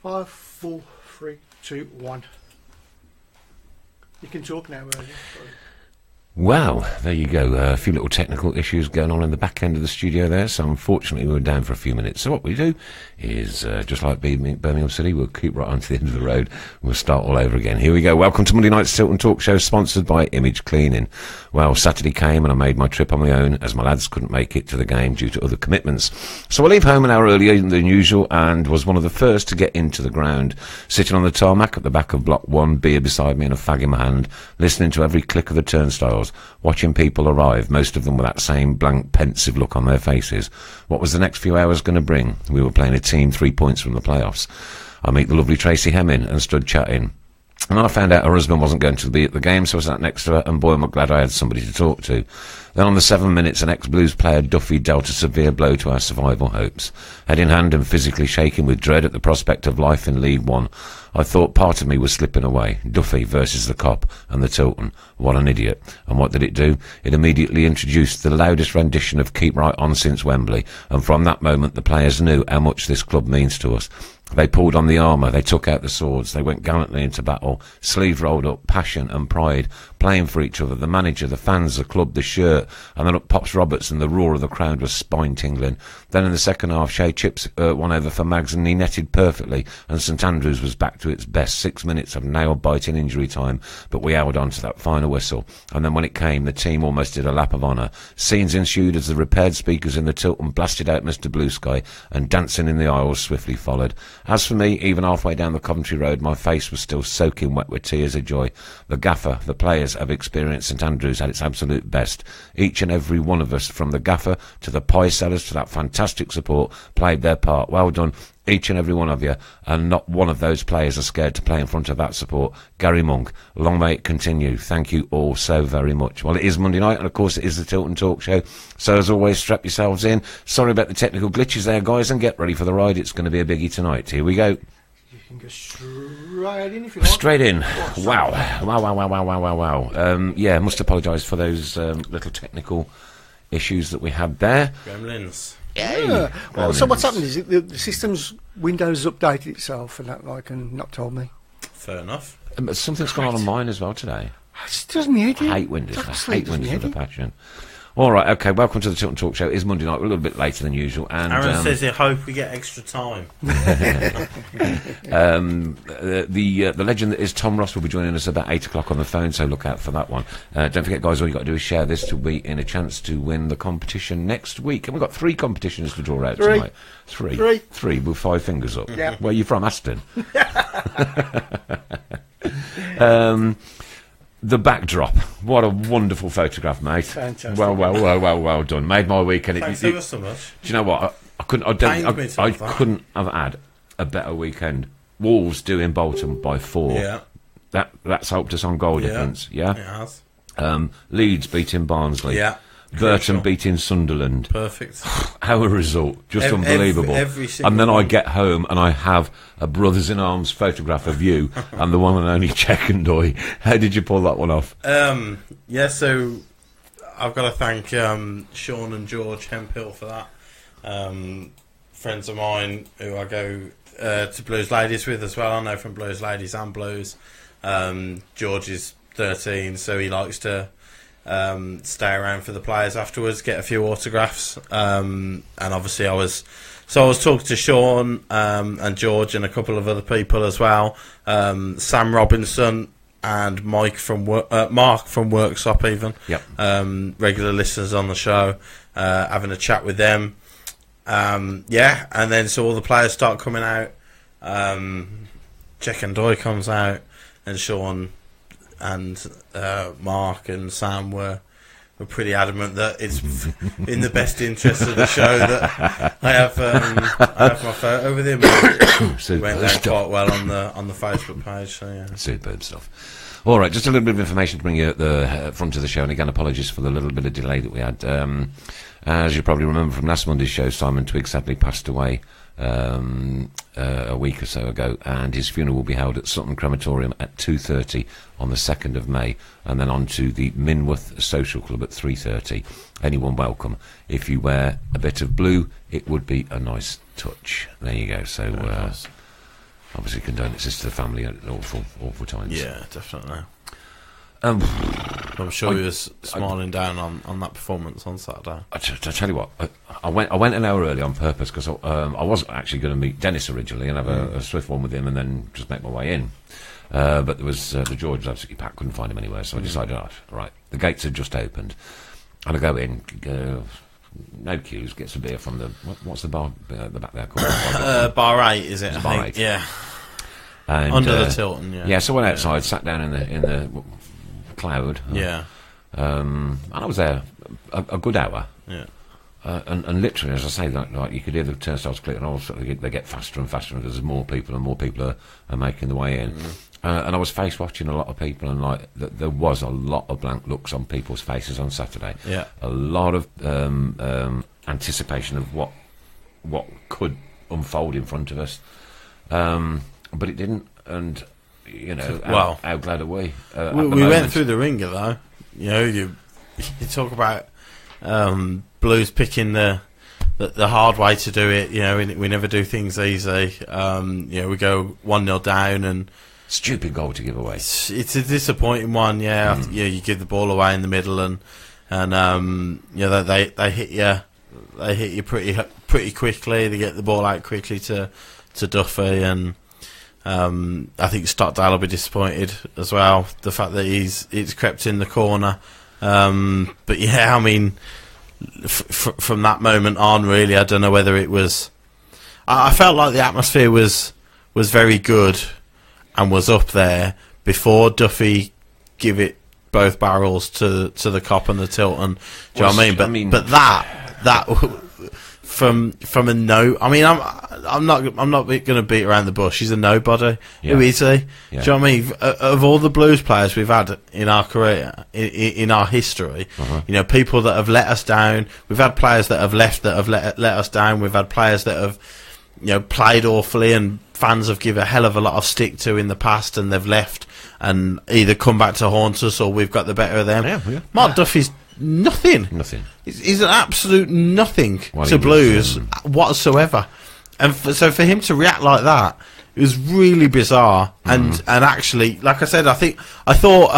5, 4, 3, 2, 1. You can talk now, Ernie. Well, there you go. A few little technical issues going on in the back end of the studio there, so unfortunately we were down for a few minutes. So what we do is, just like Birmingham City, we'll keep right on to the end of the road. We'll start all over again. Here we go. Welcome to Monday night's Tilton Talk Show, sponsored by Image Cleaning. Well, Saturday came and I made my trip on my own, as my lads couldn't make it to the game due to other commitments. So I leave home an hour earlier than usual and was one of the first to get into the ground, sitting on the tarmac at the back of Block 1, beer beside me and a fag in my hand, listening to every click of the turnstiles, watching people arrive, most of them with that same blank, pensive look on their faces. What was the next few hours going to bring? We were playing a team 3 points from the playoffs. I meet the lovely Tracy Hemming and stood chatting. And I found out her husband wasn't going to be at the game, so I sat next to her, and boy, am I glad I had somebody to talk to. Then on the 7 minutes, an ex-Blues player, Duffy, dealt a severe blow to our survival hopes. Head in hand and physically shaking with dread at the prospect of life in League One, I thought part of me was slipping away. Duffy versus the Cop and the Tilton. What an idiot. And what did it do? It immediately introduced the loudest rendition of Keep Right On since Wembley, and from that moment the players knew how much this club means to us. They pulled on the armour, they took out the swords, they went gallantly into battle, sleeves rolled up, passion and pride, playing for each other, the manager, the fans, the club, the shirt, and then up pops Roberts and the roar of the crowd was spine-tingling. Then in the second half, Shea Chips won over for Mags and he netted perfectly, and St Andrews was back to its best. 6 minutes of nail-biting injury time, but we held on to that final whistle. And then when it came, the team almost did a lap of honour. Scenes ensued as the repaired speakers in the Tilton blasted out Mr Blue Sky, and dancing in the aisles swiftly followed. As for me, even halfway down the Coventry Road, my face was still soaking wet with tears of joy. The gaffer, the players have experienced St Andrews at its absolute best. Each and every one of us, from the gaffer to the pie sellers to that fantastic support, played their part. Well done, each and every one of you, and not one of those players are scared to play in front of that support. Gary Monk, long may it continue. Thank you all so very much. Well, it is Monday night, and of course it is the Tilton Talk Show, so as always, strap yourselves in. Sorry about the technical glitches there, guys, and get ready for the ride. It's going to be a biggie tonight. Here we go. You can go straight in if you like. Straight in. Wow. Yeah, must apologise for those little technical issues that we had there. Gremlins. Yeah. Well, so what's happened is the system's Windows has updated itself and that, like, and not told me. Fair enough. Something's gone on mine as well today. It doesn't me head. I hate Windows. I hate Windows with a passion. All right, okay, welcome to the Tilton Talk Show. It is Monday night. We're a little bit later than usual. And Aaron says he hope we get extra time. The legend that is Tom Ross will be joining us about 8 o'clock on the phone, so look out for that one. Don't forget, guys, all you've got to do is share this to be in a chance to win the competition next week. And we've got 3 competitions to draw out tonight. Three with 5 fingers up. Yeah. Where are you from? Aston? The backdrop. What a wonderful photograph, mate. Fantastic. Well done. Made my weekend. Thanks ever so much. Do you know what? I couldn't have had a better weekend. Wolves doing Bolton by 4. Yeah. That's helped us on goal difference. Yeah. It has. Leeds beating Barnsley. Yeah. Burton beating Sunderland. Perfect. How a result. Just unbelievable. Every single and then one. I get home and I have a Brothers in Arms photograph of you and the one and only Checkendoy. How did you pull that one off? Yeah, so I've got to thank Sean and George Hemphill for that. Friends of mine who I go to Blues Ladies with as well. I know from Blues Ladies and Blues. George is 13, so he likes to stay around for the players afterwards, get a few autographs, and obviously I was talking to Sean and George and a couple of other people as well, Sam Robinson and Mark from Workshop even. Yep. Regular listeners on the show, having a chat with them, and then so all the players start coming out. Jack and Doy comes out, and Sean and Mark and Sam were pretty adamant that it's in the best interest of the show that I have my photo with him. It went down quite well on the Facebook page. So yeah, superb stuff. All right, just a little bit of information to bring you at the front of the show, and again, apologies for the little bit of delay that we had. As you probably remember from last Monday's show, Simon Twigg sadly passed away a week or so ago, and his funeral will be held at Sutton Crematorium at 2:30 on the 2nd of May, and then on to the Minworth Social Club at 3:30. Anyone welcome. If you wear a bit of blue, it would be a nice touch. There you go. So obviously condolences to the family at awful times. Yeah, definitely. Um, I'm sure he was smiling down on that performance on Saturday. I tell you what, I went an hour early on purpose because I wasn't actually going to meet Dennis originally and have a swift one with him and then just make my way in. But there was the George was absolutely packed, couldn't find him anywhere, so I decided, right, the gates had just opened, and I go in, no queues, get some beer from the what's the bar the back there called? Bar 8, is it? It's bar 8. Yeah. And, under the Tilton, yeah. Yeah, so I went outside, sat down in the cloud. Yeah. And I was there a good hour. Yeah. And literally, as I say, like you could hear the turnstiles click, and all sort of they get faster and faster because there's more people and more people are making the way in. And I was face watching a lot of people, and like there was a lot of blank looks on people's faces on Saturday. Yeah. A lot of anticipation of what could unfold in front of us, but it didn't. And you know, how glad are we? We went through the ringer though. You know, you talk about Blues picking the hard way to do it. You know, we never do things easy. You know, we go 1-0 down and stupid goal to give away. It's a disappointing one. Yeah, yeah, you give the ball away in the middle and you know, they hit you pretty quickly. They get the ball out quickly to Duffy, and I think Stockdale will be disappointed as well. The fact that it's crept in the corner. But yeah, I mean, from that moment on, really, I don't know whether it was. I felt like the atmosphere was very good and was up there before Duffy give it both barrels to the Cop and the Tilton. Do you know what I mean? But that from a no. I mean, I'm not going to beat around the bush. He's a nobody. Yeah. Who is he? Yeah. Do you know what I mean? Of all the Blues players we've had in our career, in our history, you know, people that have let us down. We've had players that have left that have let us down. We've had players that have, you know, played awfully and fans have given a hell of a lot of stick to in the past, and they've left and either come back to haunt us or we've got the better of them. Yeah. Mark Duffy's nothing. He's an absolute nothing to Blues whatsoever. And so for him to react like that, it was really bizarre. And actually, like I said, I thought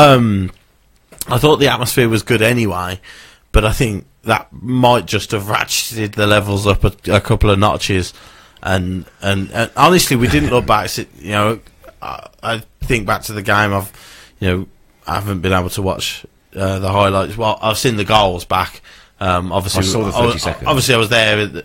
the atmosphere was good anyway, but I think that might just have ratcheted the levels up a couple of notches. And honestly, we didn't look back. You know, I think back to the game. I haven't been able to watch the highlights. Well, I've seen the goals back. Obviously, I saw the 30 seconds. Obviously, I was there.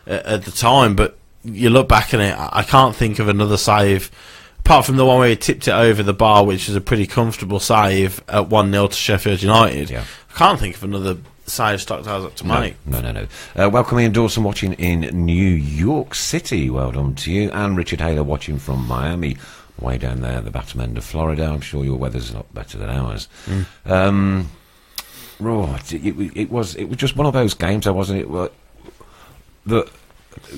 At the time, but you look back at it, I can't think of another save apart from the one where he tipped it over the bar, which is a pretty comfortable save at 1-0 to Sheffield United. Yeah. I can't think of another save Stockdale's up to make. No. Welcome Ian Dawson watching in New York City. Well done to you. And Richard Haler watching from Miami, way down there at the bottom end of Florida. I'm sure your weather's a lot better than ours. Right, it was just one of those games, wasn't it? That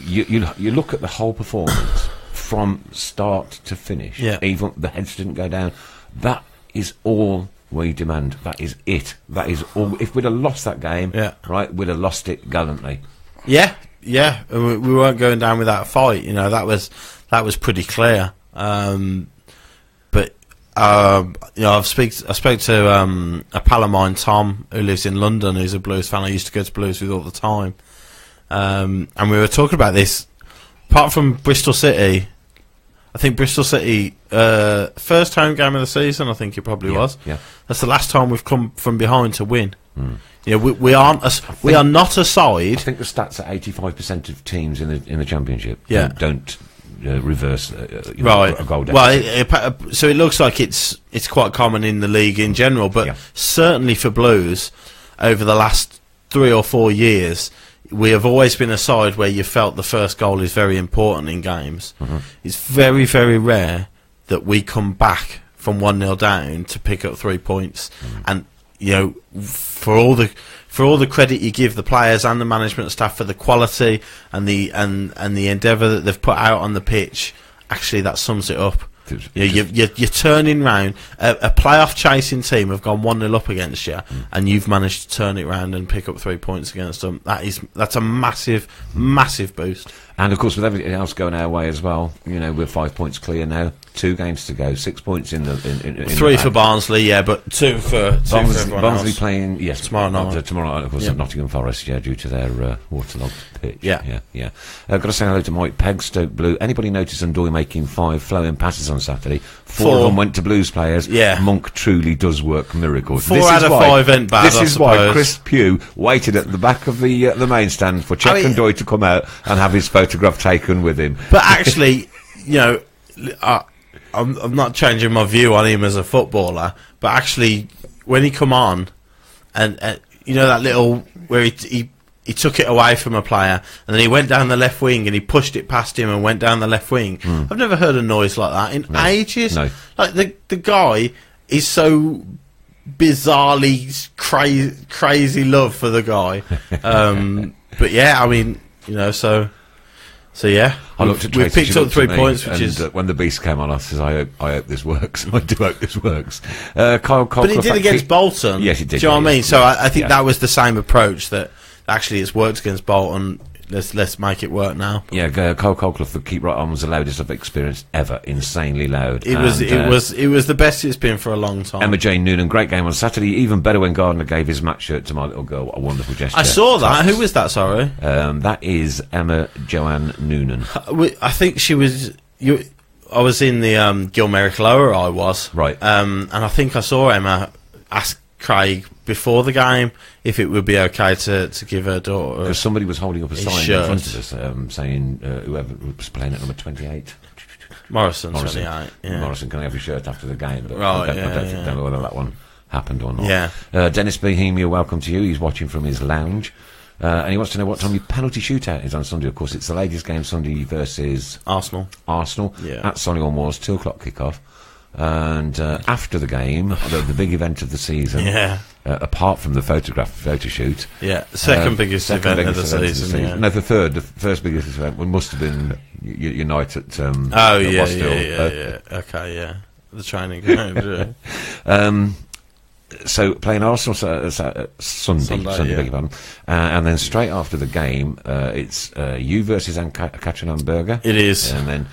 you look at the whole performance from start to finish. Yeah. Even the heads didn't go down. That is all we demand. That is it. That is all. If we'd have lost that game, right, we'd have lost it gallantly. Yeah. We weren't going down without a fight. You know, that was pretty clear. But you know, I spoke to a pal of mine, Tom, who lives in London, who's a Blues fan. I used to go to Blues with all the time. And we were talking about this. Apart from Bristol City, I think Bristol City first home game of the season. I think it probably was. Yeah. That's the last time we've come from behind to win. You know, we are not a side. I think the stats are 85% of teams in the championship. Yeah. don't reverse a goal deficit. Well, so it looks like it's quite common in the league in general, but certainly for Blues over the last 3 or 4 years, we have always been a side where you felt the first goal is very important in games. It's very, very rare that we come back from 1-0 down to pick up 3 points. And you know, for all the credit you give the players and the management staff for the quality and the endeavour that they've put out on the pitch, actually that sums it up. You're turning round a playoff chasing team have gone 1-0 up against you, and you've managed to turn it round and pick up 3 points against them. That's a massive boost. And of course, with everything else going our way as well, we're 5 points clear now. 2 games to go. 6 points in the in 3 for Barnsley, but 2 for everyone Barnsley else. playing tomorrow night. Tomorrow night, of course, at Nottingham Forest, due to their waterlogged pitch. Yeah. Got to say hello to Mike Pegg, Stoke Blue. Anybody notice Ndoye making 5 flowing passes on Saturday? 4 of them went to Blues players. Yeah. Monk truly does work miracles. 4 out of 5 went bad. This is why Chris Pugh waited at the back of the main stand for Ndoye to come out and have his photograph taken with him. But actually, I'm not changing my view on him as a footballer, but actually, when he come on, and that little where he took it away from a player, and then he went down the left wing and he pushed it past him and went down the left wing. I've never heard a noise like that in ages. No. Like the guy is so bizarrely crazy love for the guy. But yeah, I mean, So yeah, we've picked up 3 points, which is when the beast came on. I says, I hope this works. I do hope this works. Kyle but he did against Bolton. Yes, he did. Do you know what I mean? So I think that was the same approach that actually it's worked against Bolton. Let's make it work now. Yeah, Kyle Colclough, the keep right on, was the loudest I've experienced ever. Insanely loud. It was the best it's been for a long time. Emma Jane Noonan, great game on Saturday. Even better when Gardner gave his match shirt to my little girl. What a wonderful gesture. I saw that. Who was that? Sorry. That is Emma Joanne Noonan. I think she was. I was in the Gilmerick Lower. I was right, and I think I saw Emma ask Craig before the game if it would be okay to give her daughter, because somebody was holding up a sign shirt in front of us saying whoever was playing at number 28 Morrison 28 Morrison, can I have your shirt after the game? But right, I don't know whether that one happened or not. Yeah. Dennis Bohemia, welcome to you. He's watching from his lounge, and he wants to know what time your penalty shootout is on Sunday. Of course, it's the ladies' game Sunday versus Arsenal at Solihull Moors, 2 o'clock kickoff. And after the game, the big event of the season, apart from the photo shoot, second biggest event of the season. Yeah. No, the first biggest event must have been United. The training ground. So playing Arsenal Sunday, beg your pardon. And then straight after the game, it's you versus Katrinenberger. It is, and then.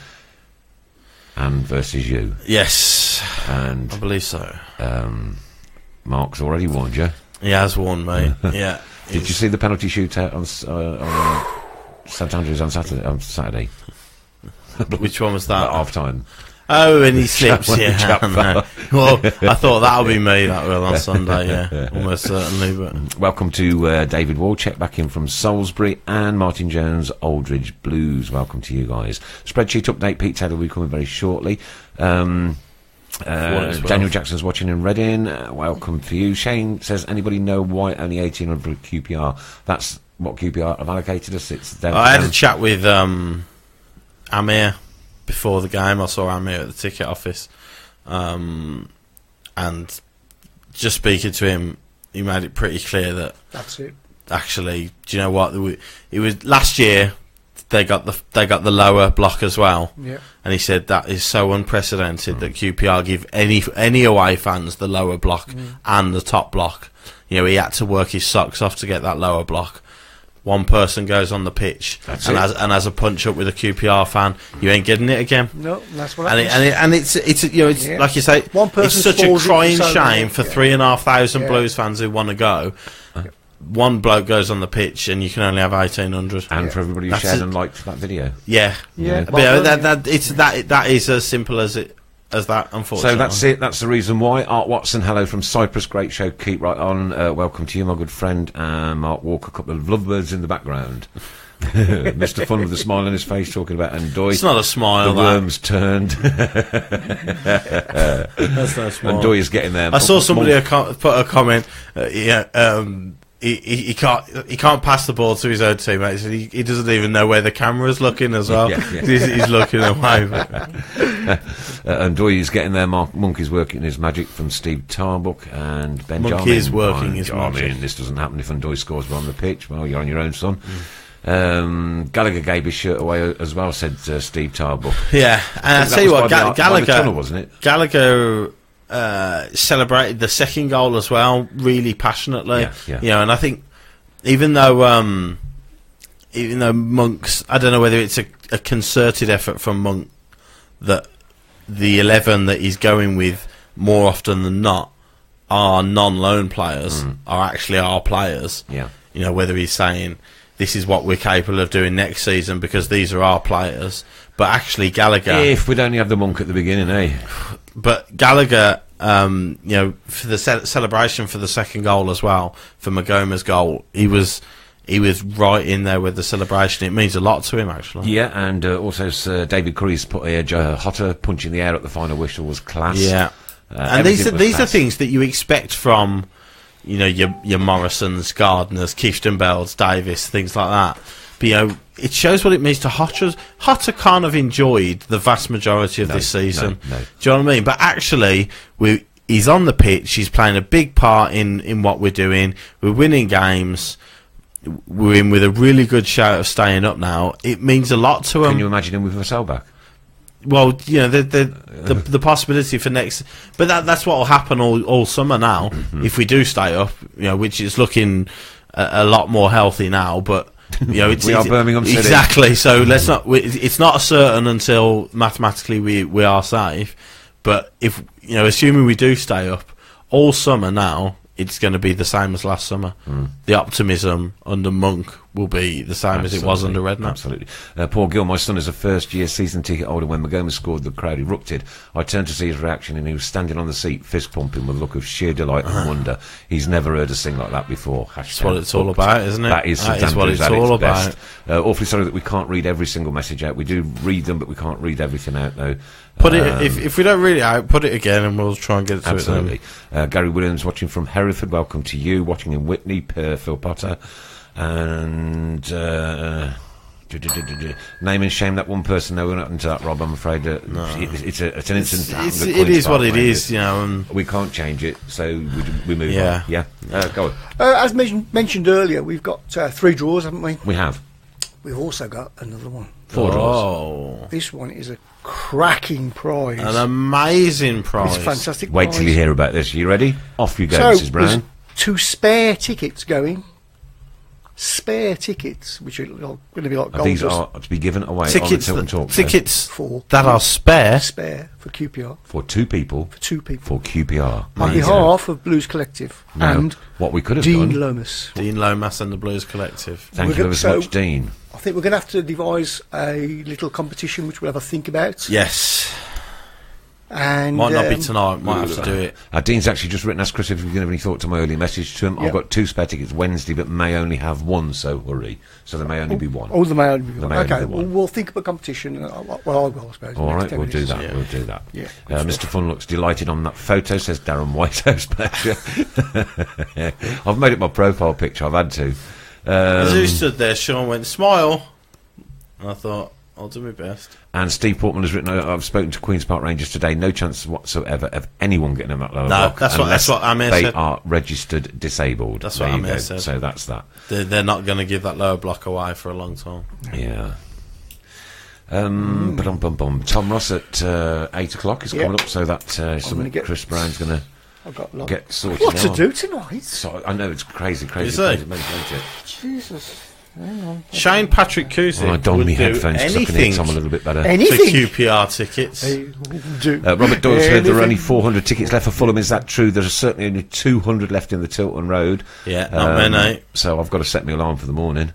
And versus you. Yes. And I believe so. Mark's already warned you. He has warned me. Yeah. Did you see the penalty shootout on St Andrews on Saturday? Which one was that? At half time. Oh, and he slips, yeah. Well, I thought that would be me, that will, on Sunday, yeah. Almost certainly. But welcome to David Wall, check back in from Salisbury, and Martin Jones, Aldridge Blues. Welcome to you guys. Spreadsheet update, Pete Taylor will be coming very shortly. Daniel Jackson's watching in Reading. Welcome to you. Shane says, anybody know why only 1,800 QPR? That's what QPR have allocated us. I had a chat with Amir before the game. I saw Amir at the ticket office, and just speaking to him, he made it pretty clear that that's it. Actually, do you know what? It was last year. They got the lower block as well. Yeah. And he said that is so unprecedented that QPR give any away fans the lower block and the top block. He had to work his socks off to get that lower block. One person goes on the pitch and has a punch up with a QPR fan. You ain't getting it again. No, that's what. And it's like you say. One person. It's such a crying shame for 3,500 Blues fans who want to go. One bloke goes on the pitch and you can only have 1,800. And for everybody who shared and liked that video. Yeah. But that is as simple as it. As that, unfortunately. So that's it. That's the reason why. Art Watson, hello from Cyprus. Great show. Keep right on. Welcome to you, my good friend. Mark Walker, a couple of lovebirds in the background. Mr. Fun with a smile on his face, talking about Ndoye. It's not a smile. The worms turned. That's no smile. Ndoye is getting there. I saw somebody put a comment. He can't pass the ball to his own teammates. He doesn't even know where the camera's looking as well. He's looking away. Ndoye is getting there. Monk is working his magic from Steve Tarbuck, and Ben Monk is working his magic. I mean, this doesn't happen if Ndoye scores on the pitch. Well, you're on your own, son. Gallagher gave his shirt away as well, said Steve Tarbuck. Yeah, and I tell you what, Gallagher, tunnel, wasn't it? Gallagher celebrated the second goal as well, really passionately. Yeah. And I think even though even though Monk's, I don't know whether it's a concerted effort from Monk that the 11 that he's going with more often than not are non-loan players, are actually our players. Yeah. You know, whether he's saying this is what we're capable of doing next season because these are our players, but actually Gallagher. If we'd only have the Monk at the beginning, eh? But Gallagher, you know, for the celebration for the second goal as well, for Magoma's goal, he was right in there with the celebration. It means a lot to him, actually. Yeah, and also David Curry's put a hotter punch in the air at the final whistle was class. Yeah, and these are things that you expect from, you know, your Morrisons, Gardners, Keefton Bells, Davis, things like that. But, you know, it shows what it means to Hotter. Hotter can't have enjoyed the vast majority of this season. No. Do you know what I mean? But actually, he's on the pitch. He's playing a big part in what we're doing. We're winning games. We're in with a really good shout of staying up now. It means a lot to him. Can you imagine him with Vassell back? Well, you know, the possibility for next, but that's what will happen all summer now if we do stay up. You know, which is looking a lot more healthy now. But you know, we are Birmingham City. Exactly. So let's not. It's not certain until mathematically we are safe. But if you know, assuming we do stay up all summer now, it's going to be the same as last summer. The optimism under Monk will be the same as it was under Redknapp. Absolutely. Paul Gill, my son is a first-year season ticket holder. When Magoma scored, the crowd erupted. I turned to see his reaction, and he was standing on the seat, fist-pumping with a look of sheer delight and wonder. He's never heard a thing like that before. That's what it's all about, isn't it? That is what it's all about. Awfully sorry that we can't read every single message out. We do read them, but we can't read everything out, though. Put it if we don't read it out, put it again, and we'll try and get it to absolutely. it. Absolutely. Gary Williams watching from Hereford. Welcome to you. Watching in Whitney, Phil Potter, and name and shame that one person. No, we're not into that, Rob. I'm afraid no. it's an incident. It is what it is, you know. And we can't change it, so we move on. Yeah, go on. As mentioned earlier, we've got 3 draws, haven't we? We have. We've also got another one. 4 draws. This one is a cracking prize. An amazing prize. It's a fantastic Wait prize. till you hear about this. Are you ready? Off you go, So, Mrs. Brown. there's 2 spare tickets going. Spare tickets, which are going to be like gold These dust. are to be given away Tickets, on the Tilton Talk Show. tickets for that are spare. Spare for QPR. For 2 people. For 2 people. For QPR. On behalf of Blues Collective and what we could have Dean done. Lomas. Dean Lomas and the Blues Collective. Thank you ever so much, Dean. I think we're going to have to devise a little competition which we'll have a think about. Yes. And might not be tonight, might have to do it. Dean's actually just written, asked Chris if we can have any thoughts on my early message to him. Yep. I've got 2 spare tickets Wednesday, but may only have 1, so hurry. So there may only be 1. Oh, there may only be 1. Okay, Okay, we'll think of a competition. Well, I will, I suppose. All right, we'll do that. Yeah. We'll do that. Yeah, Mr. Fun looks delighted on that photo, says Darren Whitehouse. I've made it my profile picture, I've had to. As you stood there, Sean went, smile. And I thought, I'll do my best. And Steve Portman has written, I've spoken to Queen's Park Rangers today, no chance whatsoever of anyone getting in that lower block. That's what Amir they said. are registered disabled. That's what Amir said. So that's that. They're not going to give that lower block away for a long time. Yeah. Tom Ross at 8 o'clock is coming up, so that something Chris Brown's going to get sorted out. What to do tonight? So, I know it's crazy. Jesus. Hang on. Shane Patrick Cusick I don me headphones because I can hear Tom a little bit better. Anything for QPR tickets. Robert Doyle said there are only 400 tickets left for Fulham. Is that true? There's certainly only 200 left in the Tilton Road. Yeah, not many. So I've got to set my alarm for the morning.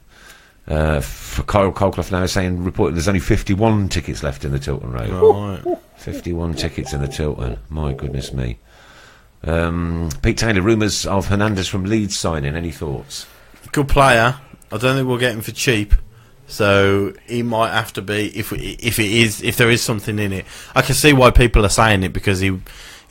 For Kyle Colclough now saying, reporting there's only 51 tickets left in the Tilton Road. Right. 51 tickets in the Tilton. My goodness me. Pete Taylor, rumours of Hernandez from Leeds signing. Any thoughts? Good player. I don't think we'll get him for cheap, so he might have to be if there is something in it. I can see why people are saying it because he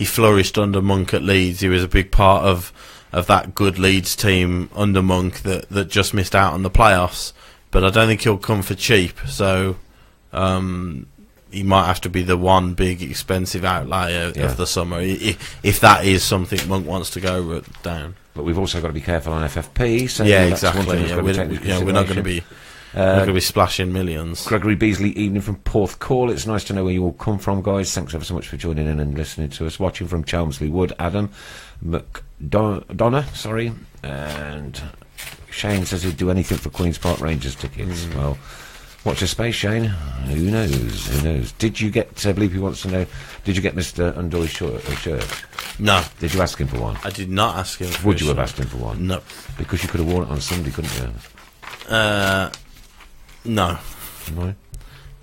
flourished under Monk at Leeds. He was a big part of that good Leeds team under Monk that just missed out on the playoffs. But I don't think he'll come for cheap, so he might have to be the one big expensive outlay of the summer if that is something Monk wants to go down. But we've also got to be careful on FFP. So exactly. We're not going to be splashing millions. Gregory Beasley, evening from Porthcawl. It's nice to know where you all come from, guys. Thanks ever so much for joining in and listening to us. Watching from Chelmsley Wood, Adam McDonough, and Shane says he'd do anything for Queen's Park Rangers tickets. Well, watch your space, Shane. Who knows? Who knows? Did you get, Bleepy wants to know, did you get Mr. Undoy's shirt? No. Did you ask him for one? I did not ask him for Would you have asked him for one? No. Because you could have worn it on Sunday, couldn't you? No. No?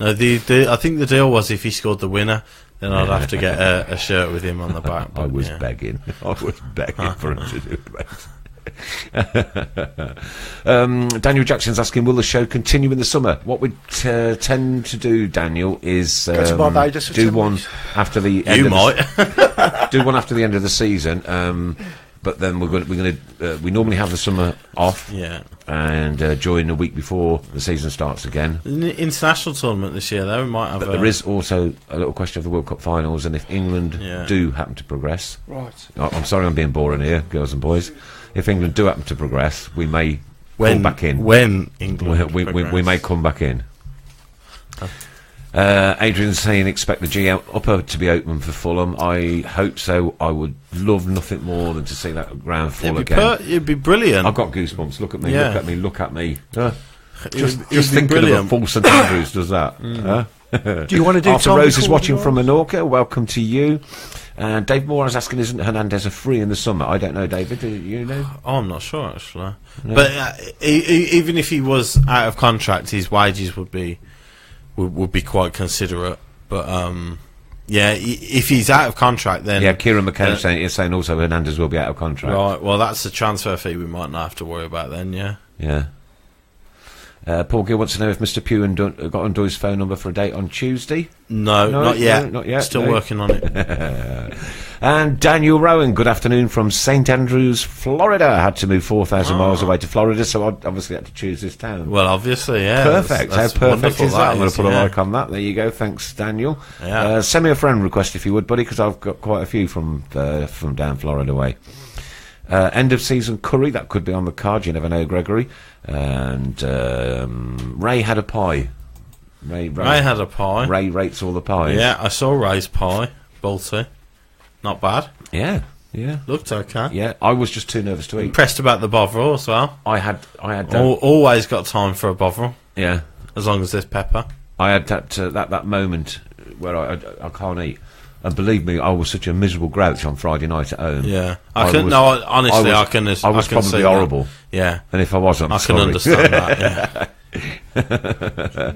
No, I think the deal was if he scored the winner, then I'd have to get a shirt with him on the back. I was begging. I was begging for him to do it. Daniel Jackson's asking, will the show continue in the summer? What we tend to do, Daniel, is do one after the end. You might do one after the end of the season. But then we normally have the summer off, and join a week before the season starts again. The international tournament this year, though, we might have. But there is also a little question of the World Cup finals, and if England do happen to progress, right? I'm sorry, I'm being boring here, girls and boys. If England do happen to progress, we may come back in. When England we may come back in. Adrian's saying expect the G Upper to be open for Fulham. I hope so. I would love nothing more than to see that ground full again. It'd be brilliant. I've got goosebumps. Look at me. Yeah. Look at me. Look at me. Just thinking brilliant. of a full St Andrews does that. Do you want to do? Arthur Rose is watching from Menorca. Welcome to you. Dave Moore is asking, isn't Hernandez a free in the summer? I don't know, David. Do you know? Oh, I'm not sure actually. No. But even if he was out of contract, his wages would be quite considerate. But if he's out of contract, then Kieran McCann is saying also Hernandez will be out of contract. Right. Well, that's a transfer fee we might not have to worry about then. Yeah. Paul Gill wants to know if Mr. Pugh got Undoy's phone number for a date on Tuesday. No, not yet. Not yet. Still working on it. And Daniel Rowan, good afternoon from St Andrews, Florida. I had to move 4,000 miles away to Florida, so I obviously had to choose this town. Well, obviously, yeah. Perfect. That's How perfect is that? I'm going to put a yeah. like on that. There you go. Thanks, Daniel. Yeah. Send me a friend request if you would, buddy, because I've got quite a few from down Florida way. End of season curry, that could be on the card. You never know, Gregory. And Ray had a pie. Ray had a pie. Ray rates all the pies. Yeah, I saw Ray's pie. Balti. Not bad. Yeah. Looked okay. Yeah, I was just too nervous to eat. Impressed about the bovril as well. I had always got time for a bovril. Yeah. As long as there's pepper. I had that moment where I can't eat. And believe me, I was such a miserable grouch on Friday night at home. Yeah, honestly, I can. I was probably horrible. That. Yeah, and if I wasn't, I can understand that. Yeah.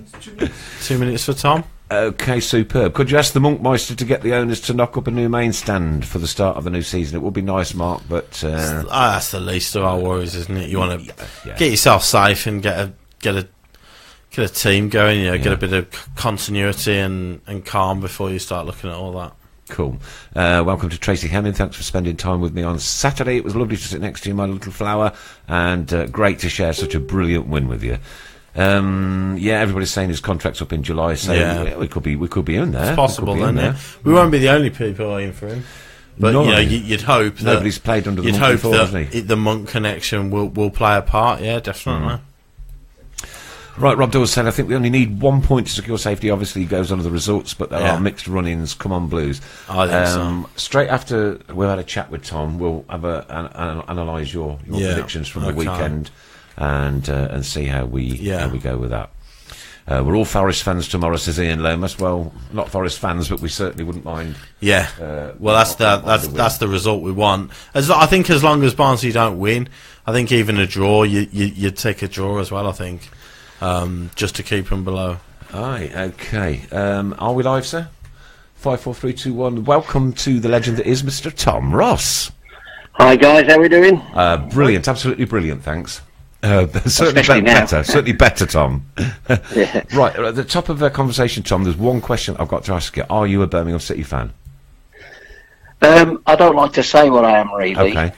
2 minutes for Tom. Okay, superb. Could you ask the Monkmeister to get the owners to knock up a new main stand for the start of the new season? It would be nice, Mark, but that's the least of our worries, isn't it? You want to get yourself safe and get a team going. Get a bit of continuity and calm before you start looking at all that. Cool. Welcome to Tracy Hemming. Thanks for spending time with me on Saturday. It was lovely to sit next to you, my little flower, and great to share such a brilliant win with you. Everybody's saying his contract's up in July, so we could be in there. It's possible, then. We won't be the only people in for him. But you'd hope that nobody's played under the Monk before, hasn't he? The Monk connection will play a part. Yeah, definitely. Right, Rob Dawes said, I think we only need 1 point to secure safety. Obviously, he goes under the results, but there are mixed run-ins. Come on, Blues. I think so. Straight after we've had a chat with Tom, we'll have analyse your predictions from the weekend and see how we go with that. We're all Forest fans tomorrow, says Ian Lomas. Well, not Forest fans, but we certainly wouldn't mind. Yeah. Well, that's the result we want. I think as long as Barnsley don't win, I think even a draw, you'd take a draw as well. I think. Just to keep them below. Aye, okay. Are we live, sir? 5, 4, 3, 2, 1. Welcome to the legend that is Mr. Tom Ross. Hi guys, how are we doing? Brilliant, absolutely brilliant, thanks. Certainly better, Tom. Yeah. Right, at the top of the conversation, Tom, there's one question I've got to ask you. Are you a Birmingham City fan? I don't like to say what I am, really. Okay.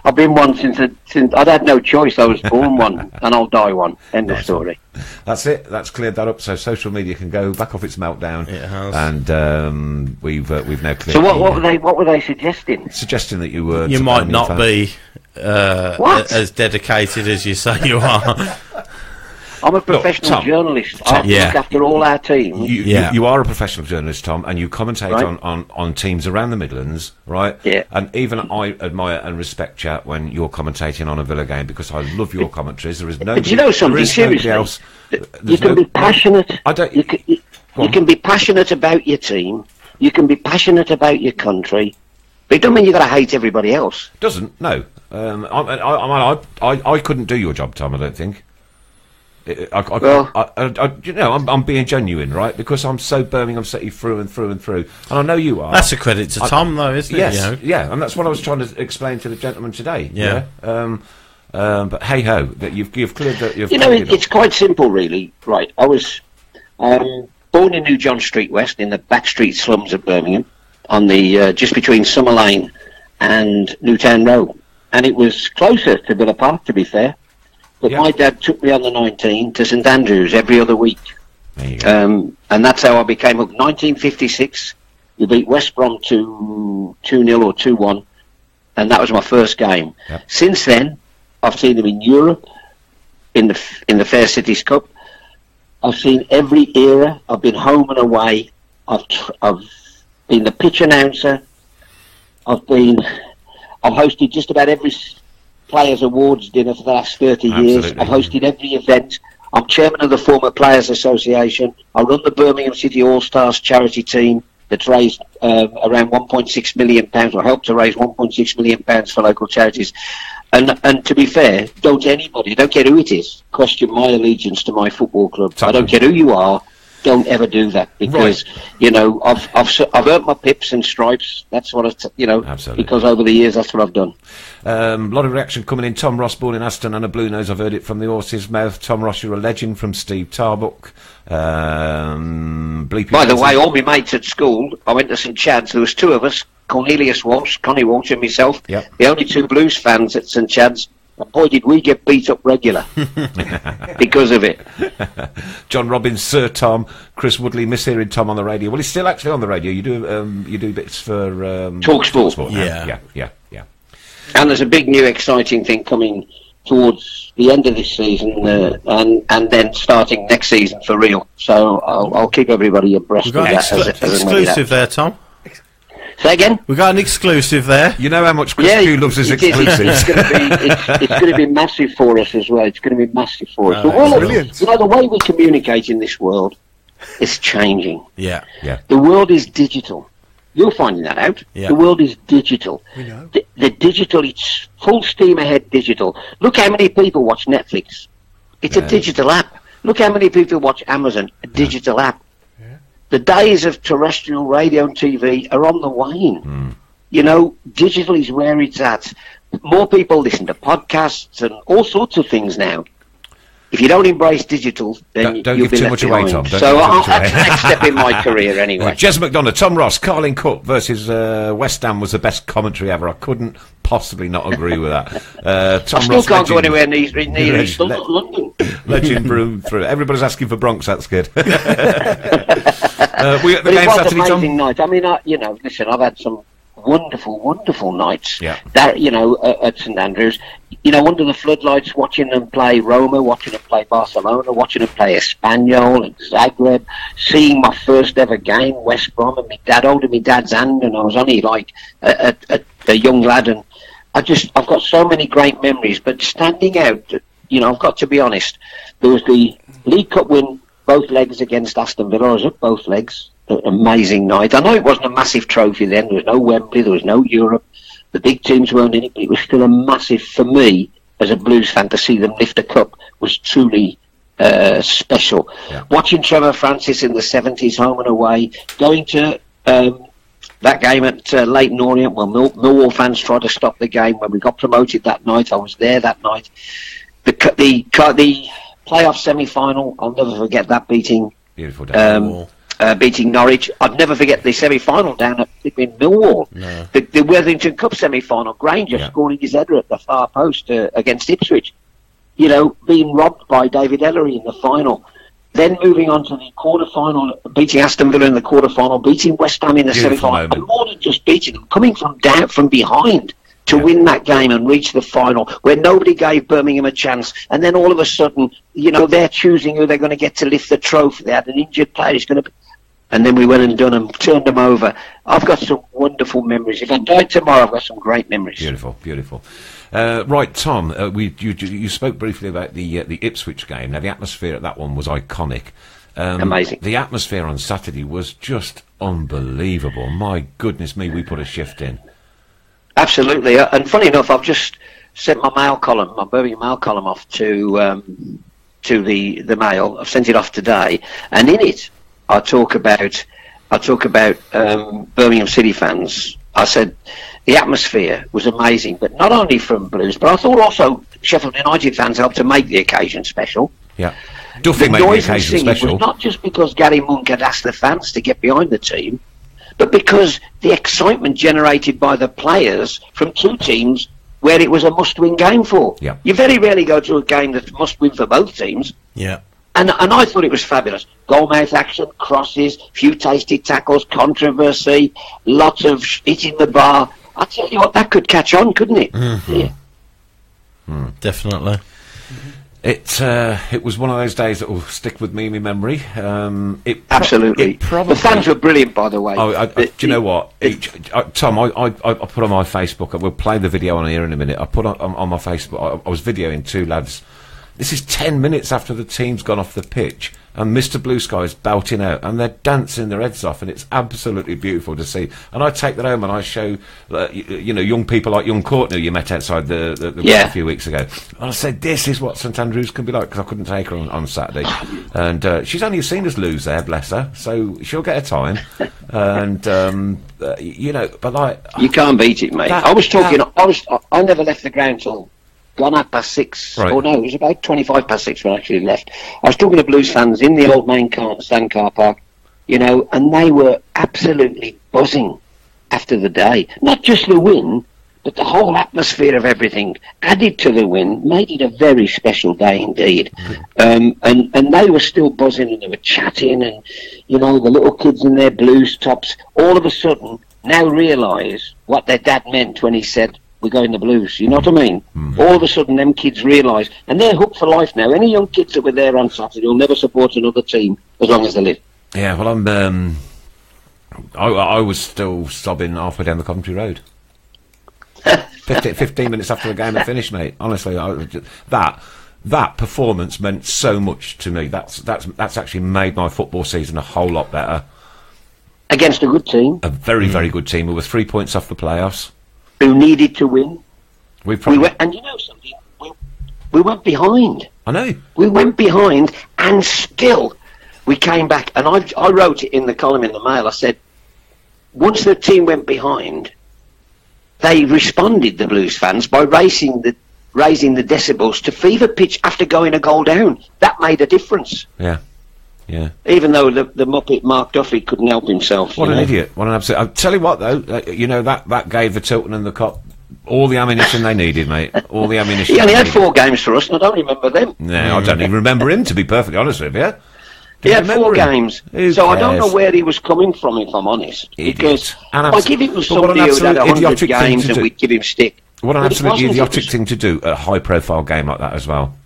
I've been one since I'd had no choice. I was born one, and I'll die one. End of story. That's it. That's cleared that up. So social media can go back off its meltdown. It has. And we've now cleared. So what were they suggesting? Suggesting that you were. You might not be as dedicated as you say you are. I'm a professional journalist. I look after all our teams. You are a professional journalist, Tom, and you commentate on teams around the Midlands, right? Yeah. And even I admire and respect you when you're commentating on a Villa game, because I love your commentaries. There is nobody, but you know something, seriously, else. You can be passionate. You can be passionate about your team. You can be passionate about your country. But it doesn't mean you've got to hate everybody else. Doesn't, no. I couldn't do your job, Tom, I don't think. I'm being genuine, right? Because I'm so Birmingham City through and through and through. And I know you are. That's a credit to Tom, though, isn't it? Yes, yeah. And that's what I was trying to explain to the gentleman today. Yeah. But hey-ho, that you've cleared that... it's quite simple, really. Right, I was born in New John Street West, in the backstreet slums of Birmingham, on the just between Summer Lane and Newtown Road, and it was closer to Villa Park, to be fair. But my dad took me on the 19 to St Andrews every other week, and that's how I became up. 1956, we beat West Brom 2-0 or 2-1, and that was my first game. Yep. Since then, I've seen them in Europe, in the Fair Cities Cup. I've seen every era. I've been home and away. I've been the pitch announcer. I've hosted just about every Players Awards dinner for the last 30 years. I've hosted every event. I'm chairman of the former Players Association. I run the Birmingham City All-Stars charity team that's raised around £1.6 million, or helped to raise £1.6 million for local charities. And to be fair, don't care who it is, question my allegiance to my football club. I don't care who you are. Don't ever do that, because I've earned my pips and stripes. That's what absolutely. Because over the years that's what I've done. A lot of reaction coming in. Tom Ross, born in Aston and a blue nose. I've heard it from the horse's mouth. Tom Ross, you're a legend, from Steve Tarbuck. By the way, all my mates at school, I went to St Chad's. There was two of us, Cornelius Walsh, Connie Walsh, and myself. Yep. The only two Blues fans at St Chad's. And boy, did we get beat up regular because of it. John Robbins, Sir Tom, Chris Woodley, miss hearing Tom on the radio. Well, he's still actually on the radio. You do bits for TalkSport. Yeah. And there's a big new exciting thing coming towards the end of this season, and then starting next season for real. So I'll keep everybody abreast of that. Exclusive there, Tom. Say again? We got an exclusive there. You know how much Chris Pugh loves his exclusives. It's going to be massive for us as well. It's going to be massive for us. Brilliant. The way we communicate in this world is changing. Yeah. The world is digital. You're finding that out. Yeah. The world is digital. We know. The digital, it's full steam ahead digital. Look how many people watch Netflix. It's a digital app. Look how many people watch Amazon, a digital app. The days of terrestrial radio and TV are on the wane. Digital is where it's at. More people listen to podcasts and all sorts of things now. If you don't embrace digital, then don't you'll give be too much away, Tom. So that's the next step in my career anyway. Jez McDonough, Tom Ross, Carling Cup versus West Ham was the best commentary ever. I couldn't possibly not agree with that. Tom I still Ross, can't go anywhere near London. Legend brew through. Everybody's asking for Bronx. That's good. We at the It game was Saturday, an Tom. amazing night. I mean, listen, I've had some wonderful nights. Yeah. That at St Andrews, under the floodlights, watching them play Roma, watching them play Barcelona, watching them play Espanyol and Zagreb, seeing my first ever game, West Brom, and my dad holding my dad's hand, and I was only like a young lad, and I've got so many great memories. But standing out, I've got to be honest. There was the League Cup win, both legs against Aston Villa. I was up both legs. Amazing night. I know it wasn't a massive trophy then. There was no Wembley. There was no Europe. The big teams weren't in it, but it was still a massive, for me, as a Blues fan, to see them lift a cup was truly special. Yeah. Watching Trevor Francis in the 70s, home and away, going to that game at Leighton Orient, well, Millwall fans tried to stop the game. When we got promoted that night, I was there that night. The playoff semi-final, I'll never forget that, beating Beautiful day. beating Norwich. I'd never forget the semi-final down at Millwall. No. The Worthington Cup semi-final, Granger scoring his header at the far post against Ipswich. Being robbed by David Ellery in the final. Then moving on to the quarter-final, beating Aston Villa in the quarter-final, beating West Ham in the semi-final. And more than just beating them, coming from behind to win that game and reach the final where nobody gave Birmingham a chance, and then all of a sudden, they're choosing who they're going to get to lift the trophy. They had an injured player who's going to, and then we went and done them, turned them over. I've got some wonderful memories. If I died tomorrow, I've got some great memories. Beautiful, beautiful. Right, Tom, you spoke briefly about the Ipswich game. Now, the atmosphere at that one was iconic. Amazing. The atmosphere on Saturday was just unbelievable. My goodness me, we put a shift in. Absolutely, and funny enough, I've just sent my Birmingham Mail column off to the Mail. I've sent it off today, and in it, I talk about Birmingham City fans. I said the atmosphere was amazing, but not only from Blues, but I thought also Sheffield United fans helped to make the occasion special. Yeah, Duffy made the occasion special. Was not just because Gary Monk had asked the fans to get behind the team, but because the excitement generated by the players from two teams where it was a must-win game for. Yeah. You very rarely go to a game that's must-win for both teams. Yeah. And I thought it was fabulous. Goalmouth action, crosses, few tasty tackles, controversy, lots of hitting the bar. I tell you what, that could catch on, couldn't it? Mm-hmm. Yeah. Definitely. It was one of those days that will stick with me in my memory. Absolutely. The fans were brilliant, by the way. Do you know what? Tom, I put on my Facebook, we'll play the video on here in a minute. I put on my Facebook, I was videoing two lads. This is 10 minutes after the team's gone off the pitch, and Mr. Blue Sky is belting out, and they're dancing their heads off, and it's absolutely beautiful to see. And I take that home and I show, young people like young Courtney you met outside the a few weeks ago. And I said, this is what St Andrews can be like, because I couldn't take her on Saturday. And she's only seen us lose there, bless her, so she'll get a time. And, but like... You can't beat it, mate. I never left the ground till... gone at past 6. Right. Oh no, it was about 25 past 6 when I actually left. I was talking to Blues fans in the old main stand car park, and they were absolutely buzzing after the day. Not just the win, but the whole atmosphere of everything added to the win, made it a very special day indeed. And they were still buzzing, and they were chatting, and the little kids in their Blues tops all of a sudden now realise what their dad meant when he said, we're going the Blues, you know what I mean? All of a sudden them kids realise, and they're hooked for life now. Any young kids that were there on Saturday will never support another team as long as they live. Yeah, well, I was still sobbing halfway down the Coventry Road. 15 minutes after the game had finished, mate. Honestly, that performance meant so much to me. That's actually made my football season a whole lot better. Against a good team. A very, very good team. We were 3 points off the playoffs. Who needed to win. We went, and you know something? We went behind. I know. We went behind, and still we came back. And I wrote it in the column in the Mail. I said, once the team went behind, they responded, the Blues fans, by raising the decibels to fever pitch after going a goal down. That made a difference. Yeah. Yeah. Even though the Muppet Mark Duffy couldn't help himself. What an idiot. What an absolute... I'll tell you what, though, that gave the Tilton and the Cop all the ammunition they needed, mate. All the ammunition. He only had 4 games for us, and I don't remember them. No, I don't even remember him, to be perfectly honest with you. He had 4 games. So I don't know where he was coming from, if I'm honest. Idiot. Because like if it was somebody who had 100 games and we'd give him stick. What an absolutely idiotic thing to do at a high-profile game like that as well.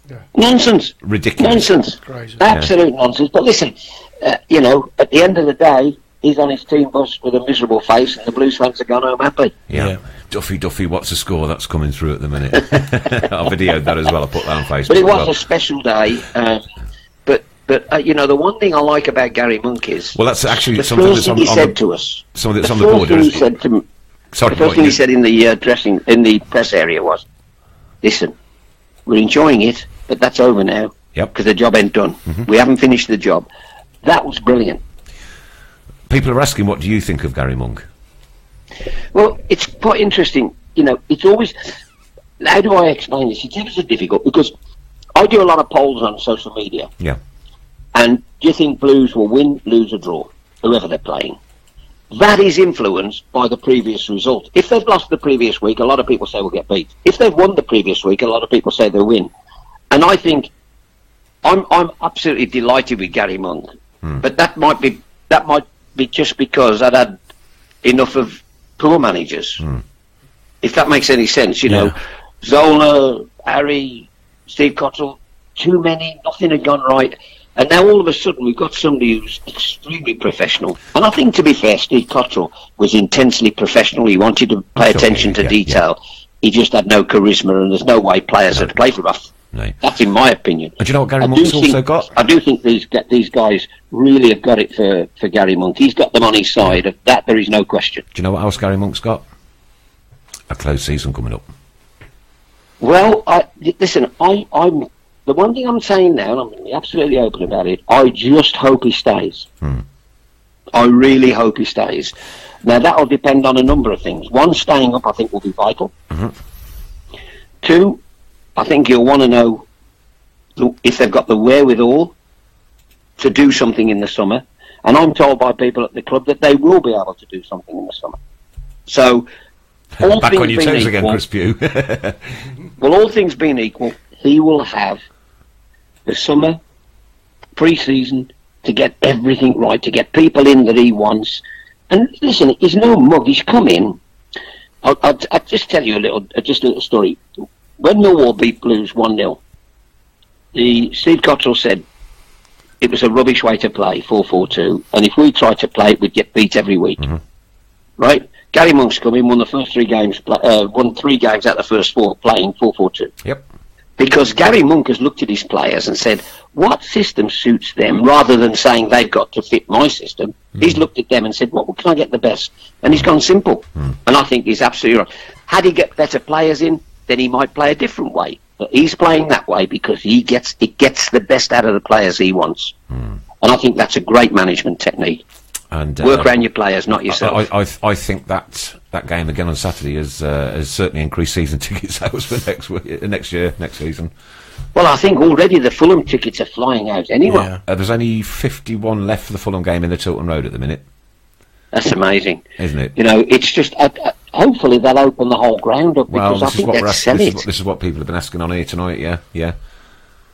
Yeah. Nonsense. Ridiculous. Nonsense. Crazy. Absolute nonsense. But listen, at the end of the day, he's on his team bus with a miserable face, and the Blues fans are gone home happy. Yeah. Duffy, what's the score? That's coming through at the minute. I videoed that as well. I put that on Facebook. But it was a special day. But the one thing I like about Gary Monk is... Well, that's actually the something first that's thing on, he on said the, to us. Something that's on the board. He said to me, Sorry, the first thing he said in the press area was, listen, we're enjoying it, but that's over now. Yep. Because the job ain't done. We haven't finished the job. That was brilliant. People are asking, what do you think of Gary Monk? Well, it's quite interesting. It's always... How do I explain this? It's ever so difficult, because I do a lot of polls on social media. Yeah. And do you think Blues will win, lose or draw, whoever they're playing? That is influenced by the previous result. If they've lost the previous week, a lot of people say we'll get beat. If they've won the previous week, a lot of people say they'll win. And I think I'm absolutely delighted with Gary Monk. But that might be just because I'd had enough of poor managers. if that makes any sense, you know. Zola, Harry, Steve Cottrell, too many, nothing had gone right. And now all of a sudden we've got somebody who's extremely professional. And I think, to be fair, Steve Cottrell was intensely professional. He wanted to pay attention to detail. He just had no charisma, and there's no way players had played for us. No. That's in my opinion. And do you know what Gary Monk's also got? I do think these guys really have got it for Gary Monk. He's got them on his side. Of that, there is no question. Do you know what else Gary Monk's got? A close season coming up. Well, listen, I'm the one thing I'm saying now, and I'm going to be absolutely open about it, I just hope he stays. I really hope he stays. Now, that'll depend on a number of things. One, staying up, I think, will be vital. Two, I think you'll want to know if they've got the wherewithal to do something in the summer. And I'm told by people at the club that they will be able to do something in the summer. So, all back things on your being toes equal, again, Chris Pugh. well, all things being equal, he will have the summer, pre-season, to get everything right, to get people in that he wants. And listen, he's no mug. He's come in. I'll just tell you a little story. When Millwall beat Blues 1-0, Steve Cottrell said it was a rubbish way to play, 4-4-2, and if we tried to play it, we'd get beat every week. Right? Gary Monk's come in, won the first 3 games, won 3 games out of the first 4, playing 4-4-2. Yep. Because Gary Monk has looked at his players and said, what system suits them, rather than saying they've got to fit my system. He's looked at them and said, what can I get the best? And he's gone simple. And I think he's absolutely right. Had he get better players in, then he might play a different way. But he's playing that way because he gets the best out of the players he wants. And I think that's a great management technique. And work around your players, not yourself. I think that game again on Saturday has certainly increased season ticket sales for next season. Well, I think already the Fulham tickets are flying out anyway. There's only 51 left for the Fulham game in the Tilton Road at the minute. That's amazing, isn't it? You know, it's just hopefully they'll open the whole ground up, because I think they'd sell it. This is what people have been asking on here tonight. Yeah.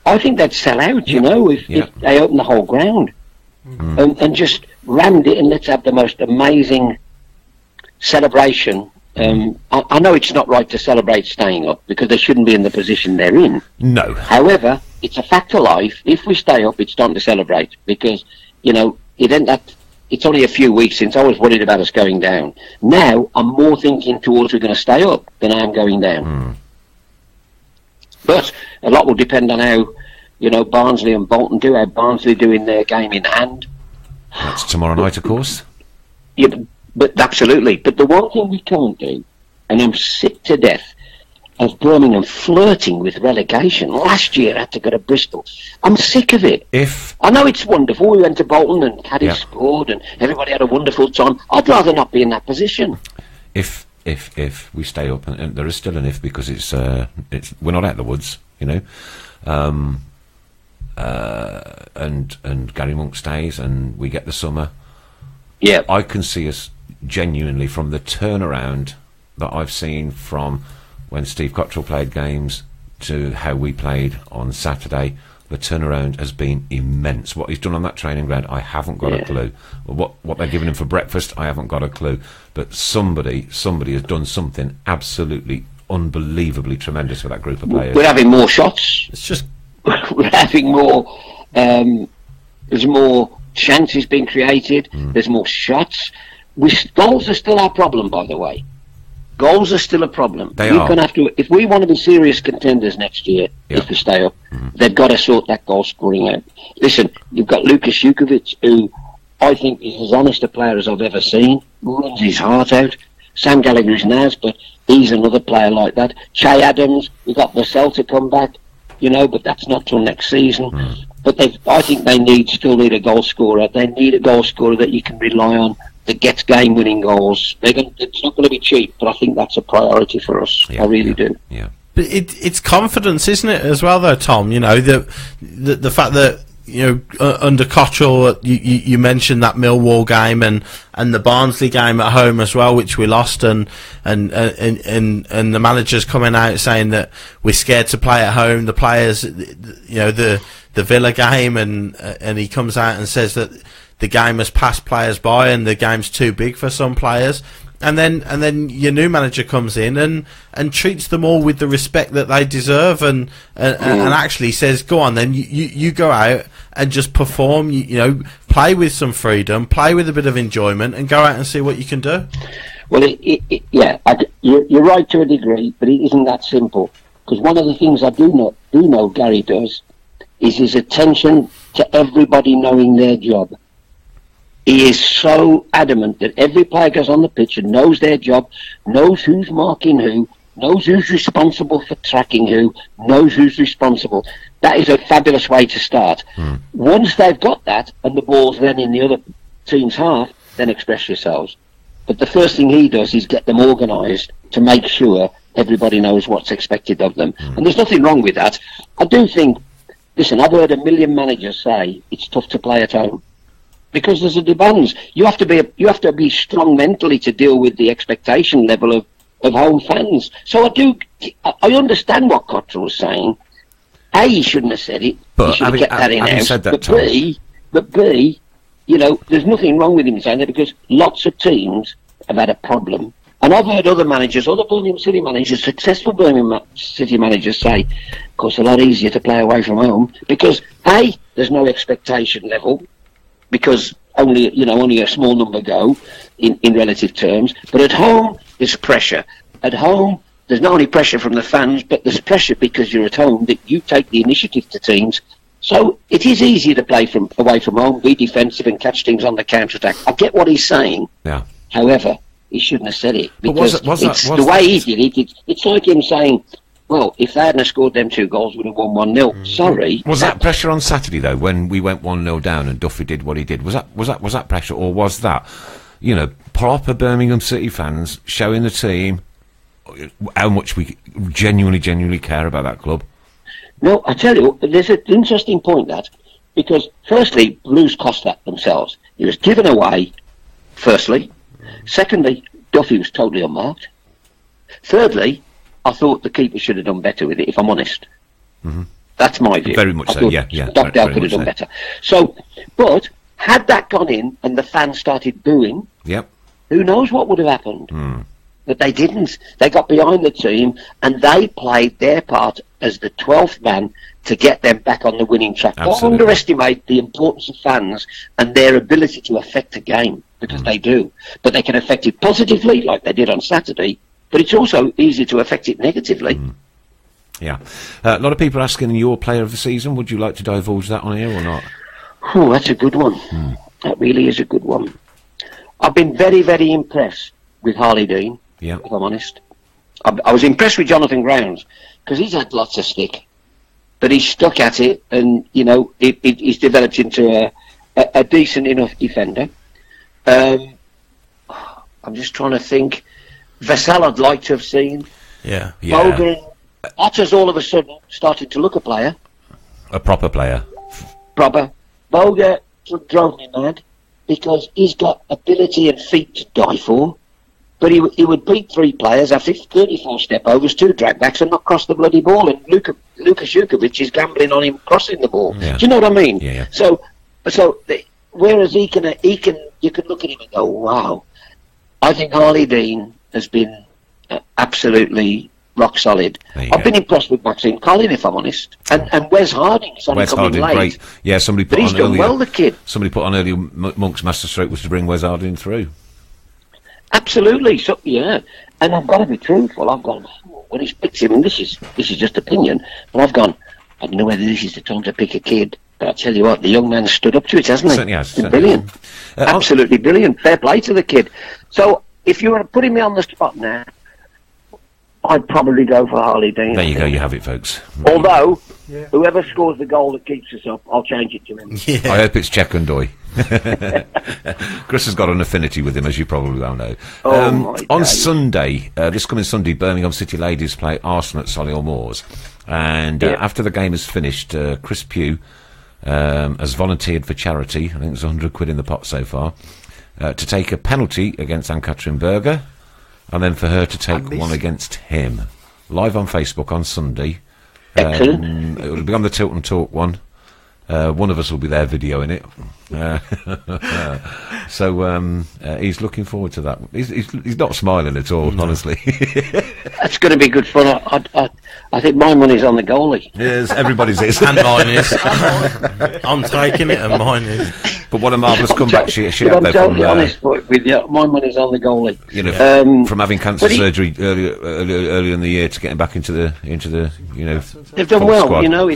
I think they'd sell out. You know, if they open the whole ground. And just rammed it, and let's have the most amazing celebration. I know it's not right to celebrate staying up, because they shouldn't be in the position they're in. No. However, it's a fact of life. If we stay up, it's time to celebrate, because, you know, it's only a few weeks since I was worried about us going down. Now, I'm more thinking towards we're going to stay up than I am going down. But a lot will depend on how, you know, Barnsley and Bolton do, how Barnsley do in their game in hand. That's tomorrow night, of course. Yeah, but absolutely. But the one thing we can't do, and I'm sick to death of Birmingham flirting with relegation. Last year I had to go to Bristol. I'm sick of it. I know it's wonderful. We went to Bolton and Caddy scored and everybody had a wonderful time. I'd rather not be in that position. If we stay up, and there is still an if, because it's we're not out of the woods, you know. And Gary Monk stays and we get the summer. Yeah, I can see us genuinely, from the turnaround that I've seen from when Steve Cottrell played games to how we played on Saturday, the turnaround has been immense. What he's done on that training ground, I haven't got a clue. What they're giving him for breakfast, I haven't got a clue. But somebody has done something absolutely unbelievably tremendous for that group of players. We're having more shots. It's just we're having more. There's more chances being created. There's more shots. Goals are still our problem, by the way. Goals are still a problem. They are. Gonna have to, if we want to be serious contenders next year, if we stay up, they've got to sort that goal scoring out. Listen, you've got Lukas Jukovic, who I think is as honest a player as I've ever seen. Runs his heart out. Sam Gallagher's Naz, but he's another player like that. Che Adams, we've got Vassell to come back, you know, but that's not till next season. But I think they still need a goal scorer. They need a goal scorer that you can rely on, that gets game-winning goals. It's not going to be cheap, but I think that's a priority for us. I really do. Yeah. But it's confidence, isn't it, as well, though, Tom? You know, the fact that, you know, under Cottrell, you mentioned that Millwall game and the Barnsley game at home as well, which we lost, and the manager's coming out saying that we're scared to play at home. The players, you know, the Villa game, and he comes out and says that the game has passed players by and the game's too big for some players. And then your new manager comes in and treats them all with the respect that they deserve, and actually says, "Go on, then you go out and just perform. You know, play with some freedom, play with a bit of enjoyment, and go out and see what you can do." Well, you're right to a degree, but it isn't that simple. Because one of the things I do know Gary does is his attention to everybody knowing their job. He is so adamant that every player goes on the pitch and knows their job, knows who's marking who, knows who's responsible for tracking who, knows who's responsible. That is a fabulous way to start. Once they've got that, and the ball's then in the other team's half, then express yourselves. But the first thing he does is get them organised to make sure everybody knows what's expected of them. And there's nothing wrong with that. I do think, listen, I've heard a million managers say it's tough to play at home. Because there's a demands. You have to be strong mentally to deal with the expectation level of home fans. So I understand what Cottrell was saying. A, he shouldn't have said it. But he should have kept that in-house. But B, you know, there's nothing wrong with him saying that, because lots of teams have had a problem. And I've heard other Birmingham City managers, successful Birmingham City managers say, of course, a lot easier to play away from home because A, there's no expectation level, because only a small number go in relative terms. But at home, there's pressure. At home, there's not only pressure from the fans, but there's pressure because you're at home that you take the initiative to teams. So it is easier to play away from home, be defensive and catch teams on the counter-attack. I get what he's saying. Yeah. However, he shouldn't have said it. Because the way he did it, it's like him saying, well, if they hadn't scored them 2 goals, we'd have won 1-0. Sorry. Was that pressure on Saturday, though, when we went 1-0 down and Duffy did what he did? Was that pressure, or was that, you know, proper Birmingham City fans showing the team how much we genuinely care about that club? No, I tell you, there's an interesting point that, because firstly, Blues cost that themselves. He was given away, firstly. Secondly, Duffy was totally unmarked. Thirdly, I thought the keeper should have done better with it, if I'm honest. That's my view. Very much so, yeah. Stockdale could have done better. So, but had that gone in and the fans started booing, who knows what would have happened? But they didn't. They got behind the team and they played their part as the 12th man to get them back on the winning track. Don't underestimate the importance of fans and their ability to affect a game, because they do. But they can affect it positively, like they did on Saturday, but it's also easy to affect it negatively. Yeah. A lot of people are asking your player of the season. Would you like to divulge that on air or not? Oh, that's a good one. That really is a good one. I've been very, very impressed with Harley Dean, if I'm honest. I was impressed with Jonathan Grounds, because he's had lots of stick, but he's stuck at it, and, you know, he's developed into a decent enough defender. I'm just trying to think. Vassell I'd like to have seen. Bogan. Otter's all of a sudden started to look a player. A proper player. Proper. Boga drove me mad, because he's got ability and feet to die for. But he would beat 3 players after 34 step-overs, 2 dragbacks, and not cross the bloody ball. And Luka Jukovic is gambling on him crossing the ball. Do you know what I mean? So whereas he can, you can look at him and go, wow. I think Harley Dean has been absolutely rock solid. I've been impressed with Maxine Collin, if I'm honest, and Wes Harding. Wes Harding, late. Great. Yeah, somebody put but he's on done earlier, well, the kid. Somebody put on earlier. Monk's masterstroke was to bring Wes Harding through. Absolutely, so and I've got to be truthful. I've gone when he's picked him, and this is just opinion, but I've gone, I don't know whether this is the time to pick a kid. But I tell you what, the young man stood up to it, hasn't he? Certainly has. Brilliant. Absolutely brilliant. Fair play to the kid. So, if you were putting me on the spot now, I'd probably go for Harley Dean. There you go, you have it, folks. Although, whoever scores the goal that keeps us up, I'll change it to him. I hope it's Chekundoy. Chris has got an affinity with him, as you probably well know. On Sunday, this coming Sunday, Birmingham City Ladies play Arsenal at Solihull Moors. And after the game is finished, Chris Pugh has volunteered for charity. I think there's £100 in the pot so far. To take a penalty against Ann-Katrin Berger, and then for her to take one against him. Live on Facebook on Sunday. Excellent. It will be on the Tilton Talk one. One of us will be there videoing it. So he's looking forward to that. He's not smiling at all, honestly. That's going to be good fun. I think my money's on the goalie. Yes, everybody's is. And mine is. I'm taking it, and mine is. But what a marvellous comeback she had I'm there totally from... honest with you. My money's on the goalie. You know, from having cancer but surgery earlier in the year to getting back into the you know, they've done full well. squad. You know,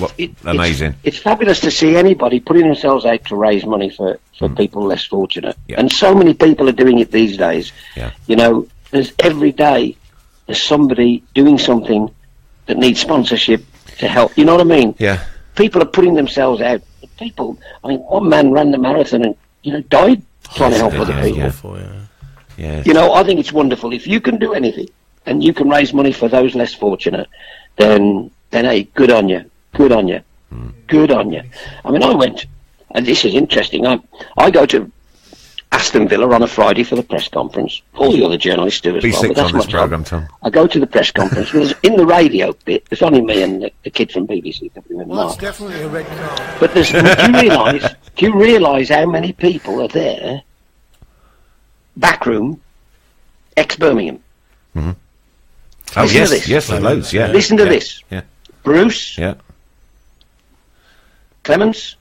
Amazing. It's fabulous to see anybody putting themselves out to raise money for people less fortunate. Yeah. And so many people are doing it these days. Yeah. You know, every day there's somebody doing something that needs sponsorship to help. You know what I mean? Yeah. People are putting themselves out. People, I mean, one man ran the marathon and, you know, died trying to help other people. Yeah. You know, I think it's wonderful. If you can do anything and you can raise money for those less fortunate, then hey, good on you. Good on you. Good on you. I mean, I went, and this is interesting, I go to Aston Villa on a Friday for the press conference. All the other journalists do as well. B6 on this programme, Tom. I go to the press conference. In the radio bit, there's only me and the kid from BBC. Well, that's definitely a red card. But do you realise how many people are there, backroom, ex-Birmingham? Mm-hmm. Oh, yes, loads, yeah. Listen to this. Yeah. Bruce. Yeah. Clements.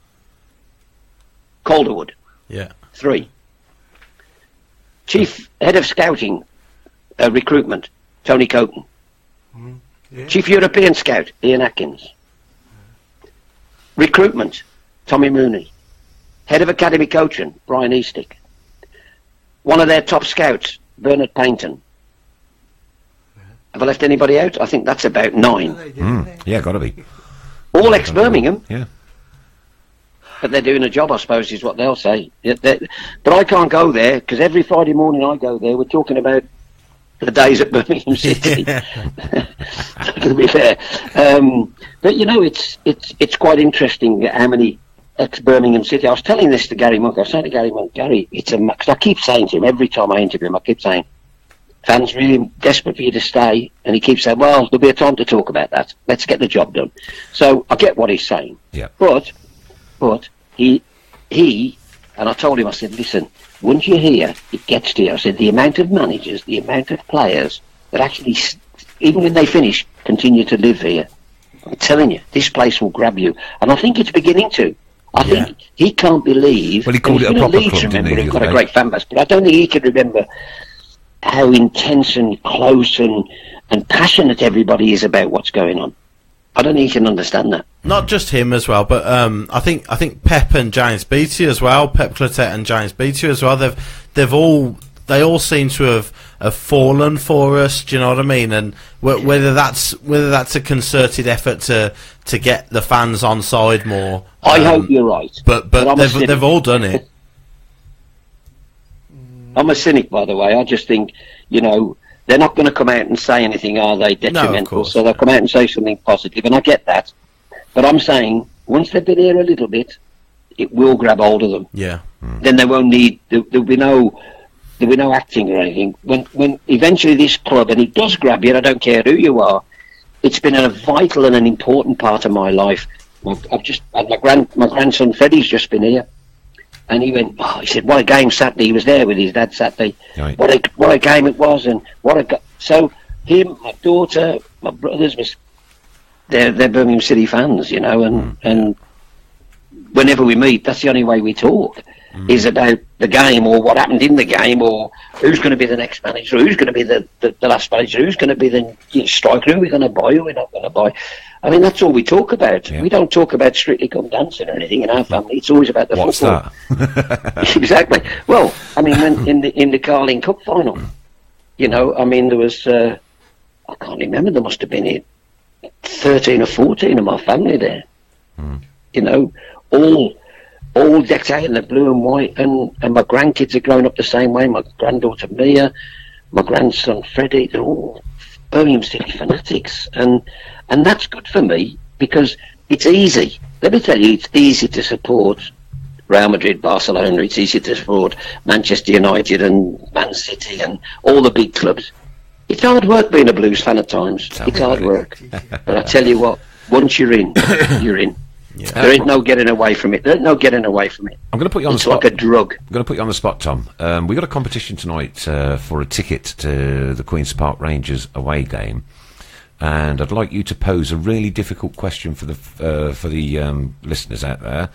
Calderwood. Yeah. 3. Chief Head of Scouting, Recruitment, Tony Coton. Yeah. Chief European Scout, Ian Atkins. Recruitment, Tommy Mooney. Head of Academy Coaching, Brian Eastick. One of their top scouts, Bernard Paynton. Have I left anybody out? I think that's about 9. Yeah, got to be. All ex-Birmingham. Yeah. But they're doing a job, I suppose, is what they'll say. But I can't go there, because every Friday morning I go there, we're talking about the days at Birmingham City. To be fair. But, you know, it's quite interesting how many ex-Birmingham City... I was telling this to Gary Monk. I was saying to Gary Monk, Gary, because I keep saying to him, every time I interview him, I keep saying, fans really desperate for you to stay. And he keeps saying, well, there'll be a time to talk about that. Let's get the job done. So I get what he's saying. Yeah. But he, and I told him, I said, listen, once you're here, it gets to you. I said, the amount of managers, the amount of players that actually, even when they finish, continue to live here. I'm telling you, this place will grab you. And I think it's beginning to. I think he can't believe... Well, he called it a proper club, didn't he? He's got a great fan base, but I don't think he can remember how intense and close and passionate everybody is about what's going on. I don't think he can understand that. Not just him as well, but I think Pep and James Beattie as well, Pep Clotet and James Beattie as well. They all seem to have fallen for us. Do you know what I mean? And whether that's a concerted effort to get the fans on side more. I hope you're right. But they've all done it. I'm a cynic, by the way. I just think, you know, they're not going to come out and say anything, are they, detrimental? No, of course. So they'll come out and say something positive, and I get that. But I'm saying, once they've been here a little bit, it will grab hold of them. Yeah. Then they won't need, there'll be no acting or anything. When eventually this club, and it does grab you, and I don't care who you are, it's been a vital and an important part of my life. I've just had my grandson Freddie's just been here. And he went, he said, what a game Saturday. He was there with his dad Saturday. Right. What a game it was. And so him, my daughter, my brothers, they're Birmingham City fans, you know, and whenever we meet, that's the only way we talk, is about the game or what happened in the game or who's going to be the next manager, who's going to be the last manager, who's going to be the striker, who we're going to buy, who we're not going to buy. I mean, that's all we talk about. Yeah. We don't talk about Strictly Come Dancing or anything in our family. It's always about the football. That? Exactly. Well, I mean, when in the Carling Cup final, you know, I mean, there was, I can't remember, there must have been 13 or 14 of my family there. You know, all decked out in the blue and white, and my grandkids are growing up the same way. My granddaughter Mia, my grandson Freddie, they're all Birmingham City fanatics, and that's good for me because it's easy. Let me tell you, it's easy to support Real Madrid, Barcelona. It's easy to support Manchester United and Man City and all the big clubs. It's hard work being a Blues fan at times. It's hard work, but I tell you what, once you're in, you're in. Yeah. There ain't no getting away from it. There ain't no getting away from it. I'm going to put you on the It's spot. like a drug. I'm going to put you on the spot, Tom. We got a competition tonight for a ticket to the Queen's Park Rangers away game, and I'd like you to pose a really difficult question for the listeners out there.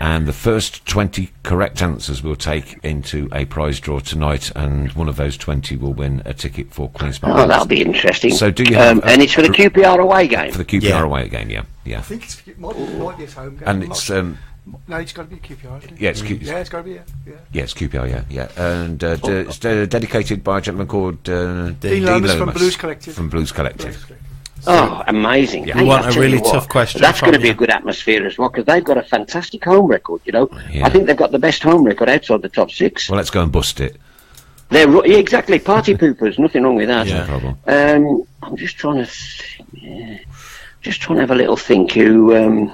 And the first 20 correct answers we'll take into a prize draw tonight, and one of those 20 will win a ticket for Queen's Park. Oh, that'll be interesting. So do you have... and it's for the QPR away game? For the QPR away game, yeah. I think it might be his home game. And it's... no, it's got to be QPR, isn't it? Yeah, it's QPR. Yeah, it's got to be, yeah. Yeah, it's QPR, yeah. And it's dedicated by a gentleman called Dean Lomas Lomas. From Blues Collective. Oh, amazing. Yeah. We Hey, want I'll a tell really you what, tough question That's from going to be you. a good atmosphere as well, because they've got a fantastic home record, you know. Yeah. I think they've got the best home record outside the top 6. Well, let's go and bust it. Yeah, exactly, party poopers, nothing wrong with that. Yeah. No problem. I'm just trying to have a little think who...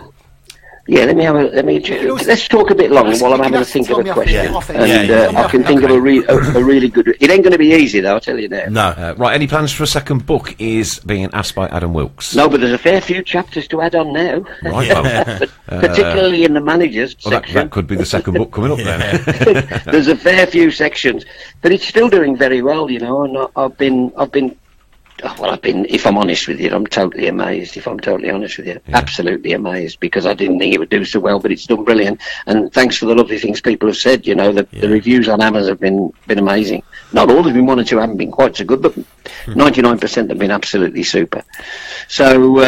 let's talk a bit longer while I'm having a think of a question. I can think of a really good... It ain't going to be easy, though, I'll tell you now. No. Right, any plans for a second book is being asked by Adam Wilkes. No, but there's a fair few chapters to add on now. Right, well, Particularly in the managers section. that could be the second book coming up then. There's a fair few sections, but it's still doing very well, you know. And I've been. If I'm honest with you, I'm totally amazed. If I'm totally honest with you, absolutely amazed, because I didn't think it would do so well, but it's done brilliant. And thanks for the lovely things people have said. You know, the reviews on Amazon have been amazing. Not all of them, 1 or 2 haven't been quite so good, but 99% have been absolutely super. So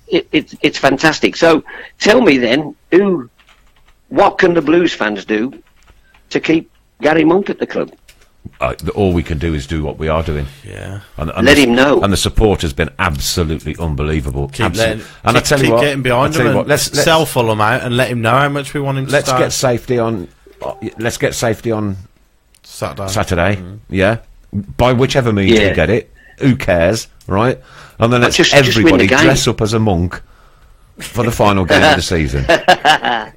it's fantastic. So tell me then, what can the Blues fans do to keep Gary Monk at the club? All we can do is do what we are doing. Yeah. And Let him know. And the support has been absolutely unbelievable. Keep And I tell you what, getting behind him and let's sell Fulham out and let him know how much we want him to let's start. get safety on. Let's get safety on Saturday. Yeah, by whichever means you get it. Who cares, right? And then let's everybody dress up as a monk for the final game of the season.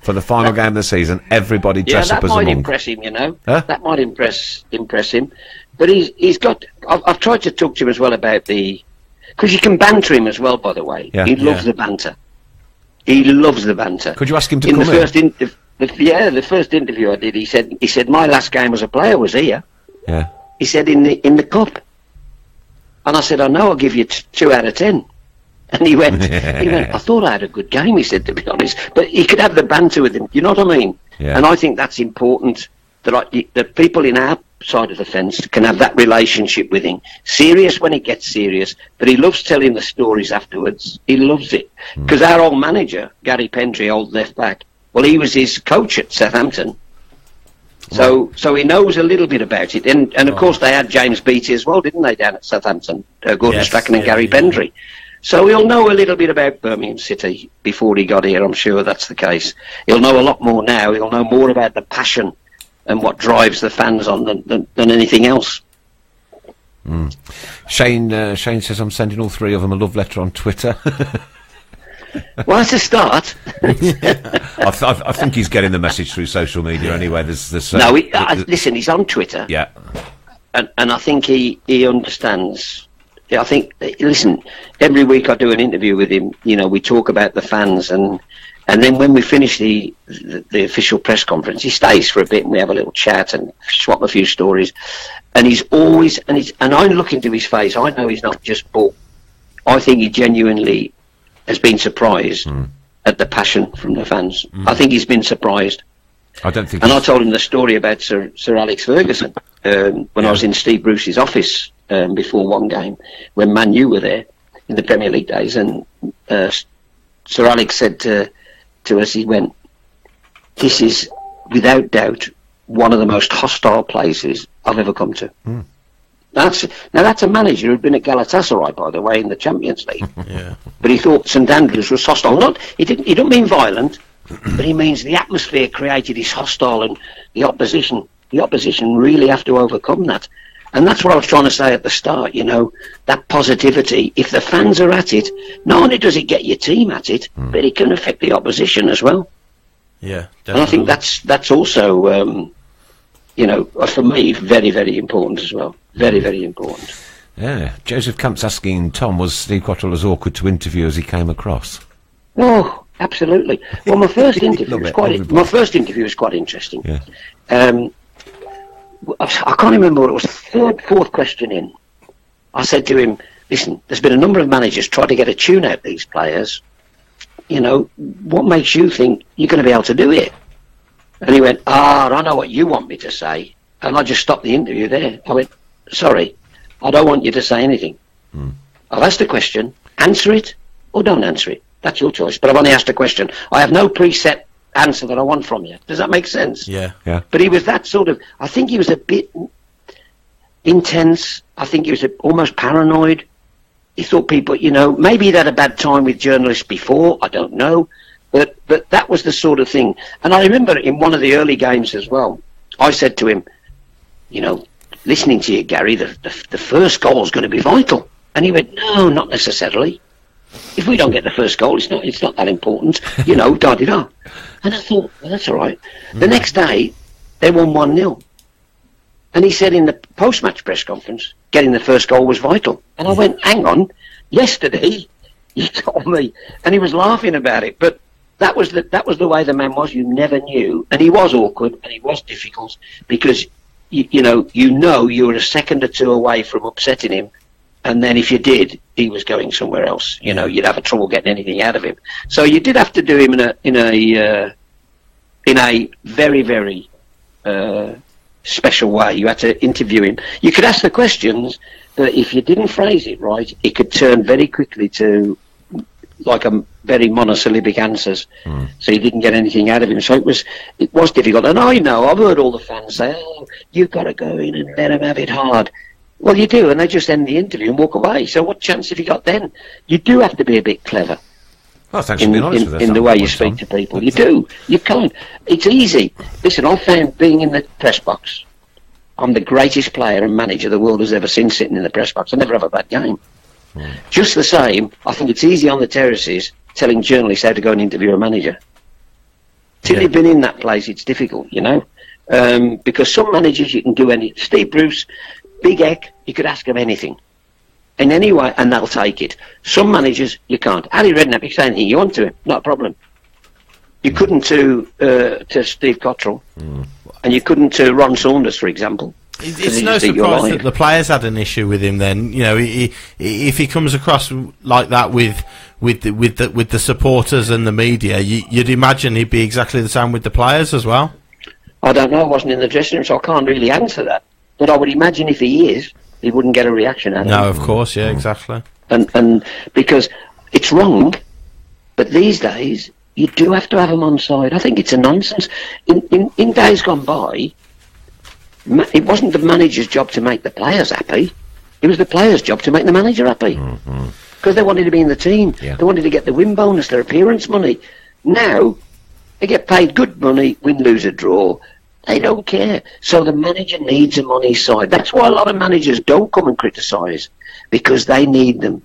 For the final game of the season, everybody dress up as a monk. That might impress him, you know. Huh? That might impress him. But he's got... I've tried to talk to him as well about because you can banter him as well, by the way. Yeah. He loves the banter. He loves the banter. Could you ask him to in come the first the first interview I did, he said my last game as a player was here. Yeah. He said in the cup. And I said, I know, I'll give you 2 out of 10. And he went, I thought I had a good game, he said, to be honest. But he could have the banter with him, you know what I mean? Yeah. And I think that's important, that people in our side of the fence can have that relationship with him. Serious when it gets serious, but he loves telling the stories afterwards. He loves it. Because our old manager, Gary Pendry, old left back, well, he was his coach at Southampton. So he knows a little bit about it. And of course, they had James Beattie as well, didn't they, down at Southampton? Gordon Strachan and Gary Pendry. So he'll know a little bit about Birmingham City before he got here, I'm sure that's the case. He'll know a lot more now. He'll know more about the passion and what drives the fans on than anything else. Shane says I'm sending all 3 of them a love letter on Twitter. Well, that's a start. I think he's getting the message through social media anyway. Listen, he's on Twitter. Yeah. And I think he understands. I think, listen, every week I do an interview with him. You know, we talk about the fans, and then when we finish the official press conference, he stays for a bit and we have a little chat and swap a few stories. And he's always, and I look into his face, I know he's not just bought. I think he genuinely has been surprised at the passion from the fans. I think he's been surprised. I don't think. And I told him the story about Sir Alex Ferguson when I was in Steve Bruce's office before one game when Man U were there in the Premier League days, and Sir Alex said to us, he went, "This is without doubt one of the most hostile places I've ever come to." That's a manager who'd been at Galatasaray, by the way, in the Champions League. But he thought St Andrews was hostile. He don't mean violent, but he means the atmosphere created is hostile, and the opposition really have to overcome that. And that's what I was trying to say at the start, you know, that positivity. If the fans are at it, not only does it get your team at it, but it can affect the opposition as well. Yeah, definitely. And I think that's also, you know, for me, very, very important as well. Very, very important. Yeah. Joseph Camp's asking Tom, was Steve Cottrell as awkward to interview as he came across? Oh, absolutely. Well, my first interview was quite interesting. Yeah. I can't remember what it was. Third, fourth question in, I said to him, "Listen, there's been a number of managers try to get a tune out these players. You know, what makes you think you're going to be able to do it?" And he went, I know what you want me to say. And I just stopped the interview there. I went, "Sorry, I don't want you to say anything. I've asked a question, answer it or don't answer it. That's your choice. But I've only asked a question. I have no preset answer that I want from you." Does that make sense? Yeah. But he was that sort of, I think he was a bit intense. I think he was almost paranoid. He thought people, you know, maybe he'd had a bad time with journalists before, I don't know. But that was the sort of thing. And I remember in one of the early games as well, I said to him, "You know, listening to you, Gary, the first goal is going to be vital." And he went, "No, not necessarily. If we don't get the first goal, it's not that important, you know, da-di-da." And I thought, well, that's all right. The next day, they won 1-0. And he said in the post-match press conference, getting the first goal was vital. And I went, hang on, yesterday you told me. And he was laughing about it. But that was the way the man was. You never knew. And he was awkward and he was difficult because, you know you were a second or two away from upsetting him. And then if you did, he was going somewhere else. You know, you'd have trouble getting anything out of him. So you did have to do him in a very, very special way. You had to interview him. You could ask the questions, but if you didn't phrase it right, it could turn very quickly to like a very monosyllabic answers. So you didn't get anything out of him. So it was difficult. And I know, I've heard all the fans say, "Oh, you've got to go in and let him have it hard." Well, you do, and they just end the interview and walk away. So what chance have you got then? You do have to be a bit clever. Well, thanks for being honest with us. In the way you speak to people. You do. You can't. It's easy. Listen, I found being in the press box, I'm the greatest player and manager the world has ever seen sitting in the press box. I never have a bad game. Just the same, I think it's easy on the terraces telling journalists how to go and interview a manager. Till you've been in that place, it's difficult, you know. Because some managers you can do any. Steve Bruce, Big Eck, you could ask him anything. In any way, and they'll take it. Some managers, you can't. Ali Redknapp, you say anything you want to him, not a problem. You couldn't to Steve Cottrell, and you couldn't to Ron Saunders, for example. It's no surprise that the players had an issue with him. Then, you know, if he comes across like that with the supporters and the media, you'd imagine he'd be exactly the same with the players as well. I don't know. I wasn't in the dressing room, so I can't really answer that. But I would imagine if he is, he wouldn't get a reaction out of him. No, of course, yeah, exactly. And because it's wrong, but these days you do have to have them on side. I think it's a nonsense. In days gone by, it wasn't the manager's job to make the players happy. It was the players' job to make the manager happy. Because they wanted to be in the team. Yeah. They wanted to get the win bonus, their appearance money. Now, they get paid good money, win, lose, or draw. They don't care. So the manager needs them on his side. That's why a lot of managers don't come and criticise, because they need them.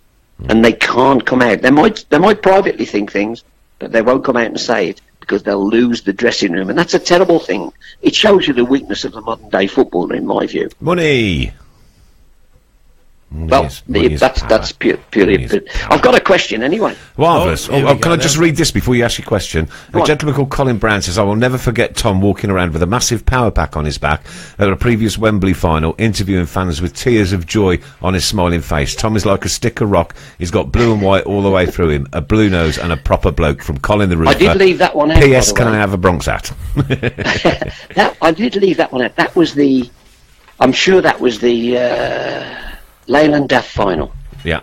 And they can't come out. They might privately think things, but they won't come out and say it, because they'll lose the dressing room. And that's a terrible thing. It shows you the weakness of the modern-day footballer, in my view. Money! Well, that's purely... I've got a question anyway. Marvellous. Can I just read this before you ask your question? A gentleman called Colin Brown says, "I will never forget Tom walking around with a massive power pack on his back at a previous Wembley final, interviewing fans with tears of joy on his smiling face. Tom is like a stick of rock. He's got blue and white all the way through him, a blue nose and a proper bloke." From Colin the Roofer. I did leave that one out. P.S. Can I have a Bronx hat? I did leave that one out. That was the... I'm sure that was the... Leyland Daft final. Yeah.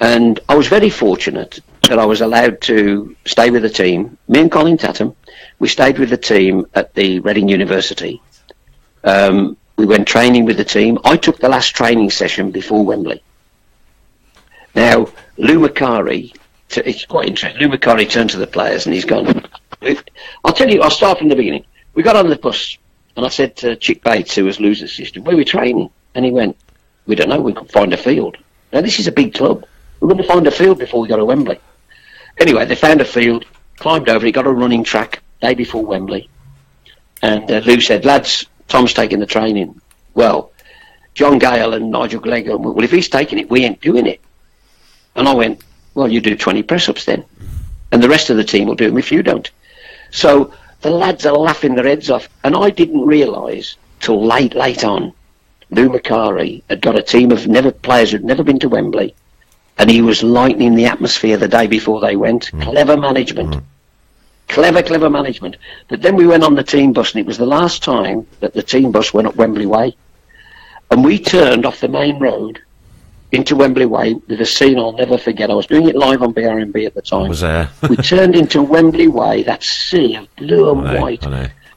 And I was very fortunate that I was allowed to stay with the team. Me and Colin Tatham, we stayed with the team at the Reading University. We went training with the team. I took the last training session before Wembley. Now, Lou Macari, it's quite interesting. Lou Macari turned to the players and he's gone, I'll tell you, I'll start from the beginning. We got on the bus and I said to Chick Bates, who was Lou's assistant, "Where are we training?" And he went, "We don't know, we could find a field." Now, this is a big club. We're going to find a field before we go to Wembley. Anyway, they found a field, climbed over it, got a running track, day before Wembley. And Lou said, "Lads, Tom's taking the training." Well, John Gale and Nigel Gallagher went, "Well, if he's taking it, we ain't doing it." And I went, "Well, you do 20 press-ups then." and the rest of the team will do them if you don't. So the lads are laughing their heads off, and I didn't realise till late on, Lou Macari had got a team of players who'd never been to Wembley, and he was lightening the atmosphere the day before they went. Clever management. Clever management. But then we went on the team bus, and it was the last time that the team bus went up Wembley Way. And we turned off the main road into Wembley Way with a scene I'll never forget. I was doing it live on BRMB at the time. I was there. We turned into Wembley Way, that sea of blue and white,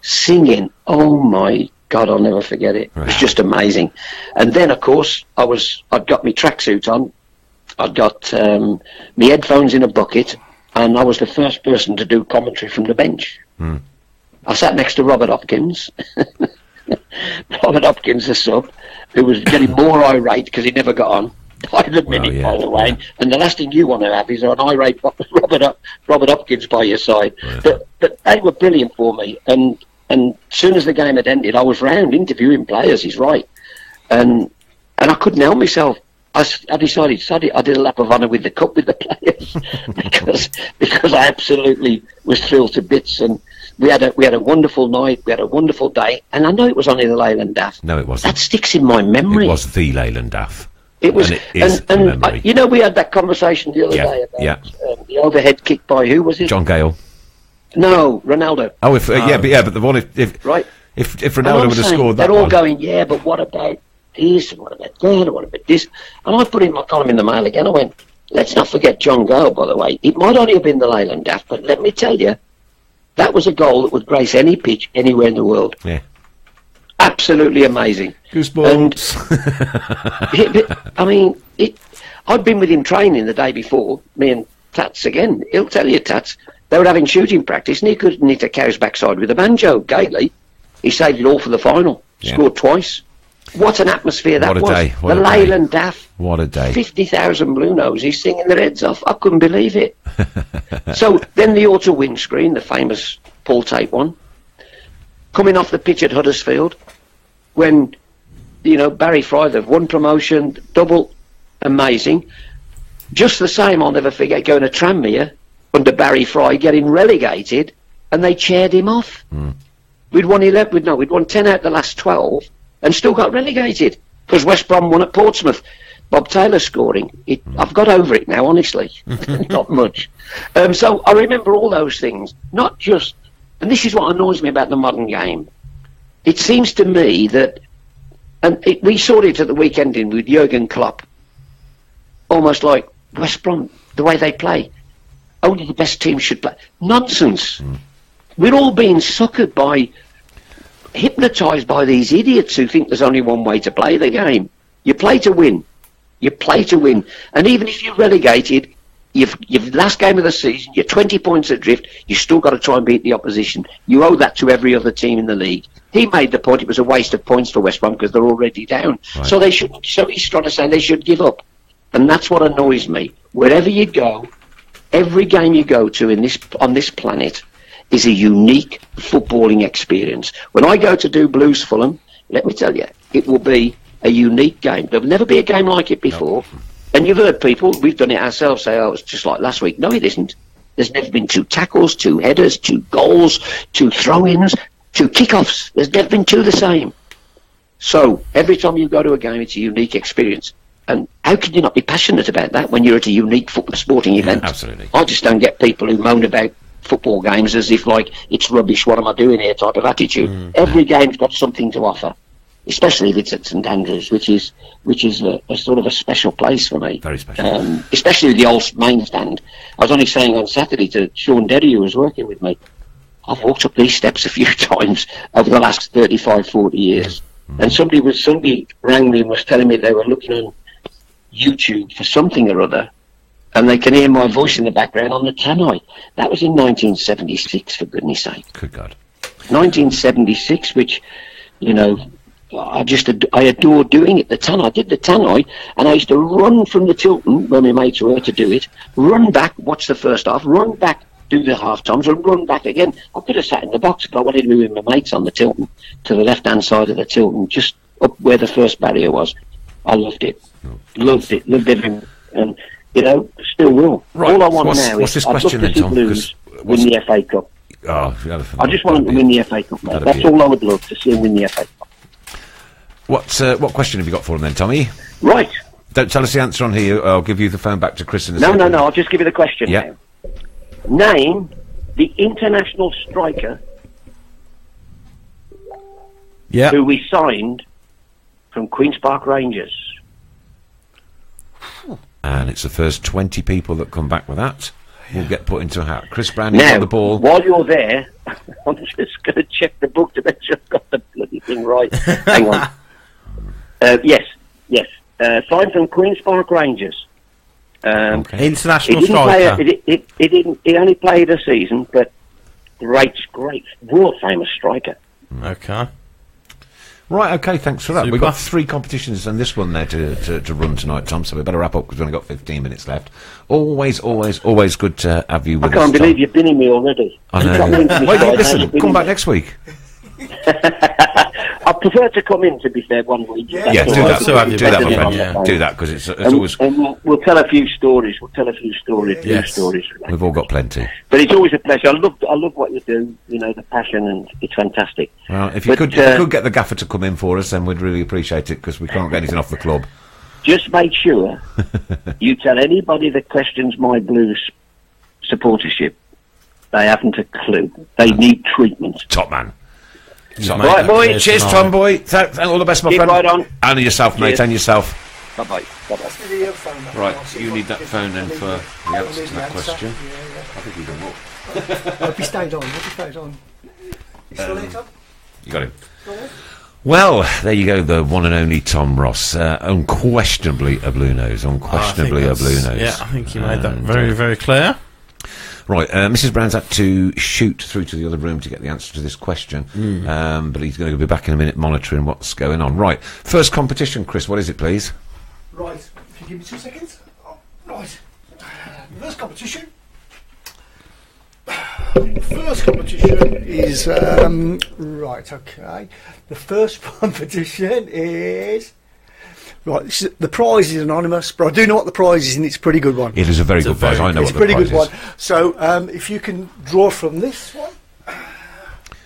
singing. Oh my God, I'll never forget it. It was just amazing. And then, of course, I'd got my tracksuit on. I'd got my headphones in a bucket, and I was the first person to do commentary from the bench. I sat next to Robert Hopkins. Robert Hopkins, the sub, who was getting more irate because he never got on by the minute, by the way. And the last thing you want to have is an irate Robert Hopkins by your side. But they were brilliant for me. And as soon as the game had ended, I was round interviewing players. He's right, and I couldn't help myself. I decided I did a lap of honour with the cup with the players because I absolutely was thrilled to bits. And we had a wonderful night, we had a wonderful day, and I know it was only the Leyland Daff. No, it wasn't. That sticks in my memory. It was the Leyland Daff. It was, and it is and you know, we had that conversation the other day about the overhead kick by who was it? John Gale. No, Ronaldo. Oh, but the one if Ronaldo would have scored that, they're all going, yeah, but what about this? And what about that? And what about this? And I put in my column in the Mail again. I went, let's not forget John Gale, by the way. It might only have been the Leyland Daff, but let me tell you, that was a goal that would grace any pitch anywhere in the world. Yeah. Absolutely amazing. Goosebumps. I'd been with him training the day before, me and Tats again. He'll tell you, Tats. They were having shooting practice, and he couldn't hit a cow's backside with a banjo. Gailey, he saved it all for the final. Scored twice. What an atmosphere that was. What a day. The Leyland Daff. What a day. 50,000 Blue Noses singing their heads off. I couldn't believe it. So then the auto windscreen, the famous Paul Tate one, coming off the pitch at Huddersfield, when, Barry Fry, they've won promotion, double, amazing. Just the same, I'll never forget, going to Tranmere under Barry Fry, getting relegated, and they chaired him off. We'd won 10 out of the last 12, and still got relegated because West Brom won at Portsmouth. Bob Taylor scoring. I've got over it now, honestly. Not much. So I remember all those things. Not just, and this is what annoys me about the modern game. It seems to me that, we saw it at the weekend with Jurgen Klopp. Almost like West Brom, the way they play. Only the best team should play. Nonsense. We're all being suckered hypnotised by these idiots who think there's only one way to play the game. You play to win. You play to win. And even if you're relegated, you've last game of the season, you're 20 points adrift, you still got to try and beat the opposition. You owe that to every other team in the league. He made the point it was a waste of points for West Brom because they're already down. Right. So he's trying to say they should give up. And that's what annoys me. Wherever you go, every game you go to on this planet is a unique footballing experience. When I go to do Blues Fulham, let me tell you, it will be a unique game. There'll never be a game like it before. No. And you've heard people, we've done it ourselves, say, it's just like last week. No, it isn't. There's never been 2 tackles, 2 headers, 2 goals, 2 throw-ins, 2 kickoffs. There's never been 2 the same. So every time you go to a game, it's a unique experience. And how can you not be passionate about that when you're at a unique sporting event? Absolutely. I just don't get people who moan about football games as if it's rubbish, what am I doing here type of attitude. Every game's got something to offer, especially if it's at St Andrews, which is a sort of a special place for me. Very special. Especially the old main stand. I was only saying on Saturday to Sean Derry, who was working with me, I've walked up these steps a few times over the last 35, 40 years. And somebody rang me and was telling me they were looking on YouTube for something or other, and they can hear my voice in the background on the tannoy. That was in 1976, for goodness sake. Good God. 1976, which, I adore doing it. I did the tannoy, and I used to run from the Tilton, when my mates were to do it, run back, watch the first half, run back, do the half times, and run back again. I could have sat in the box, but I wanted to be with my mates on the Tilton, to the left-hand side of the Tilton, just up where the first barrier was. I loved it. Loved it. Loved everything. And You know, still will. Right. All I want What's now this is I'd love question to then, see Tom? Blues 'Cause win the FA Cup. Oh, I just want them to win the FA Cup, mate. That's all I would love, to see them win the FA Cup. What question have you got for him then, Tommy? Right. Don't tell us the answer on here. I'll give you the phone back to Chris in a No, second. I'll just give you the question Yeah. now. Name the international striker Yeah. who we signed from Queen's Park Rangers. And it's the first 20 people that come back with that will get put into a hat. Chris Brown, you got Now, the ball. while you're there, I'm just going to check the book to make sure I've got the bloody thing right. Hang on. Yes. Signed from Queen's Park Rangers. Okay. International He didn't striker. play. He only played a season, but great, world famous striker. Okay. Right, okay, thanks for that. Super. We've got 3 competitions and this one there to run tonight, Tom, so we better wrap up because we've only got 15 minutes left. Always good to have you with I us, can't Tom. believe you've been in me already. I You got me into know. my Wait, stride, listen, you've been come in back me. next week. I prefer to come in, to be fair, one week. Yeah, Yeah, That's do all that. right. So have you Do that, better my than friend. on the phone. Do that because it's And, always... and we'll tell a few stories. Yes. We've all got plenty. But it's always a pleasure. I love what you do. You know, the passion, and it's fantastic. Well, if you But, could get the gaffer to come in for us, then we'd really appreciate it because we can't get anything off the club. Just make sure you tell anybody that questions my Blues supportership they haven't a clue. They need treatment. Top man. Top made right, that boy. clear Cheers, tonight. Tom, boy. Thank all the best, my Keep friend. right on. And yourself, mate, Cheers. and yourself. Bye-bye. Bye-bye. Right, you need that phone then for the answer to that question. Yeah. I think you can walk. I hope he stayed on. You still there, Tom? You got him. Well, there you go, the one and only Tom Ross. Unquestionably a blue nose. Unquestionably a blue nose. Yeah, I think you made that And, very, very clear. Right, Mrs. Brown's had to shoot through to the other room to get the answer to this question, but he's going to be back in a minute monitoring what's going on. Right, first competition, Chris, what is it, please? Right. If you give me 2 seconds. Right. First competition. First competition is right. Okay. The first competition is right. The prize is anonymous, but I do know what the prize is, and it's a pretty good one. It is a very good prize. I know It's what a the pretty prize good is. one. So if you can draw from this one,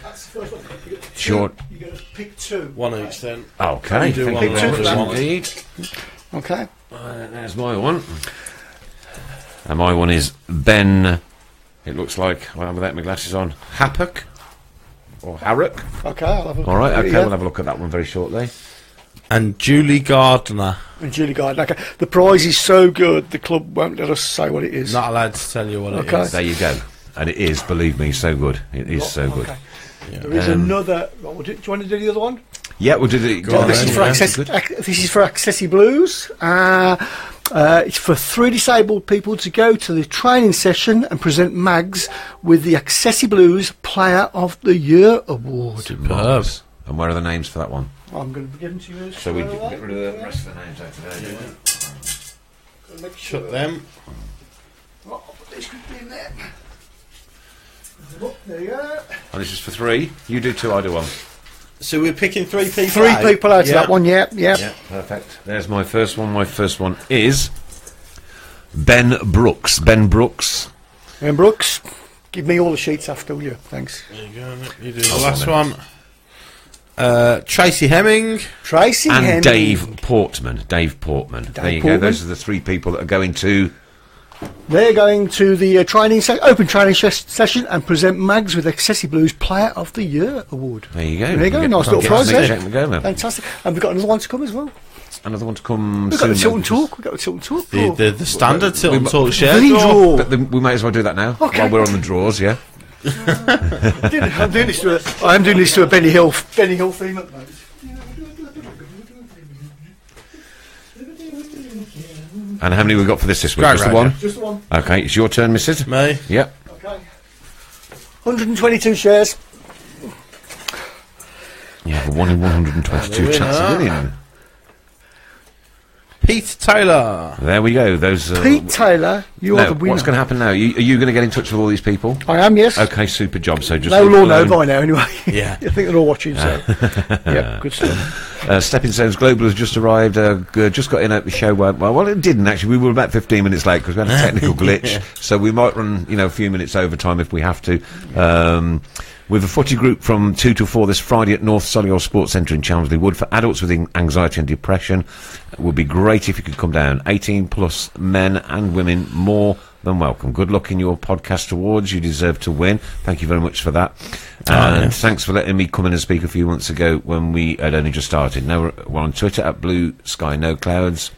that's the first one. You get Sure. You're going to pick 2. One each then. Okay, You do thank one you and very one, much do one. indeed. Okay. There's my one. And my one is Ben, it looks like, well, without my glasses on, Happock, or Harrock. Okay. I'll have a look. All right, at it, okay, yeah. we'll have a look at that one very shortly. And Julie Gardner. And Julie Gardner. Okay. The prize is so good, the club won't let us say what it is. Not allowed to tell you what it Okay. is. There you go. And it is, believe me, so good. It is so good. Okay. There is another. Well, do you want to do the other one? Yeah, we'll do the... Go on, This then, is for this is for Accessi Blues. It's for 3 disabled people to go to the training session and present mags with the Accessi Blues Player of the Year award. Superb. And where are the names for that one? I'm going to give them to you. So we straight away. get rid of the rest of the names out today. Make sure. Shut them. Right, I'll put this quickly in there. Look, there you go. And this is for 3. You do 2, I do 1. So we're picking 3 people 3 out? people out of Yeah. that one. Yeah. Yeah, perfect. There's my first one. My first one is Ben Brooks. Ben Brooks. And Brooks, give me all the sheets after, will you? Thanks. There you go. You do the last one. Tracy Hemming. Tracy And Hemming. Dave Portman. Dave Portman. There you go. Portman. Those are the 3 people that are going to... They're going to the open training session and present mags with Accessi Blues Player of the Year award. There you go. There you go. Nice little Get prize to there. check and go, man. Fantastic. And we've got another one to come as well. Another one to come We've got the soon. Tilton then. Talk. We've got the Tilton Talk. The standard Tilton we- Talk share The draw. draw. But we may as well do that now while we're on the draws, yeah? I'm doing this to a Benny Hill theme at the moment. And how many we got for this week? Right, Just the right, one? yeah. Just the one. Okay, it's your turn, Mrs. Me. Yep. Okay. 122 shares. Yeah, the 1 in 122 winner. chance of winning. Pete Taylor. There we go. Those Pete Taylor You are the winner. What's going to happen now? Are you going to get in touch with all these people? I am, yes. Okay, super job. So just They'll all know by now, anyway. Yeah. I think they're all watching, so. Yeah, good stuff. Stepping Stones Global has just arrived. Just got in at the show. Well, it didn't actually. We were about 15 minutes late because we had a technical glitch. So we might run, a few minutes overtime if we have to. With a footy group from 2 to 4 this Friday at North Solihull Sports Centre in Chelmsley Wood for adults with anxiety and depression. It would be great if you could come down. 18 plus men and women, more than welcome. Good luck in your podcast awards. You deserve to win. Thank you very much for that. And thanks for letting me come in and speak a few months ago when we had only just started. Now we're on Twitter at Blue Sky No Clouds.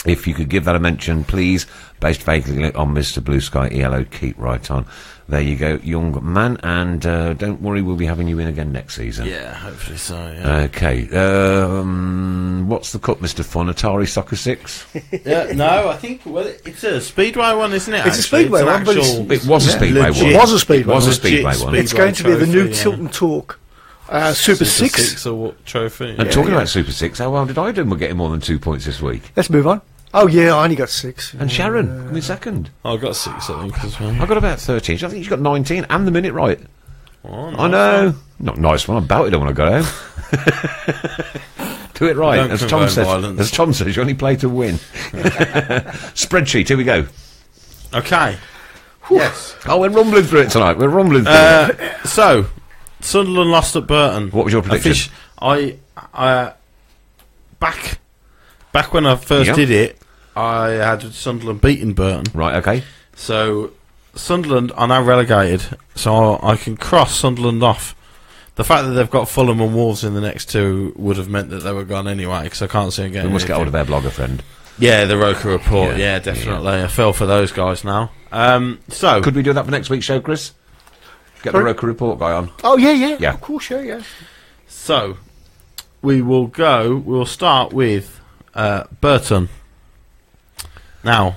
If you could give that a mention, please, based vaguely on Mr. Blue Sky ELO, keep right on. There you go, young man, and don't worry, we'll be having you in again next season. Yeah, hopefully so, yeah. Okay, what's the cup, Mr. Fun? Atari Soccer 6? No, I think, it's a Speedway one, isn't it? It's a Speedway one, but it was a Speedway one. It was a Speedway It was a one. Speedway one. It's going to be the new Tilton Talk Super 6. Trophy. And talking about Super 6, how well did I do? We're getting more than 2 points this week. Let's move on. Oh, yeah, I only got 6. And Sharon, come in second. I got 6, I think, as well. I got about 13. I think you got 19 and the minute right. Oh, nice. I know. Not nice one. I belted it when I got home. Do it right. As Tom says, you only play to win. Spreadsheet, here we go. Okay. Yes. Oh, we're rumbling through it tonight. We're rumbling through it. So, Sunderland lost at Burton. What was your prediction? Back when I first did it, I had Sunderland beating Burton. Right, okay. So, Sunderland are now relegated, so I can cross Sunderland off. The fact that they've got Fulham and Wolves in the next two would have meant that they were gone anyway, because I can't see them getting We must get hold of their blogger friend. Yeah, the Roker Report. Yeah, definitely. I fell for those guys now. So could we do that for next week's show, Chris? Get the Roker Report guy on. Oh, yeah. Of course, yeah. So, we'll start with Burton. Now,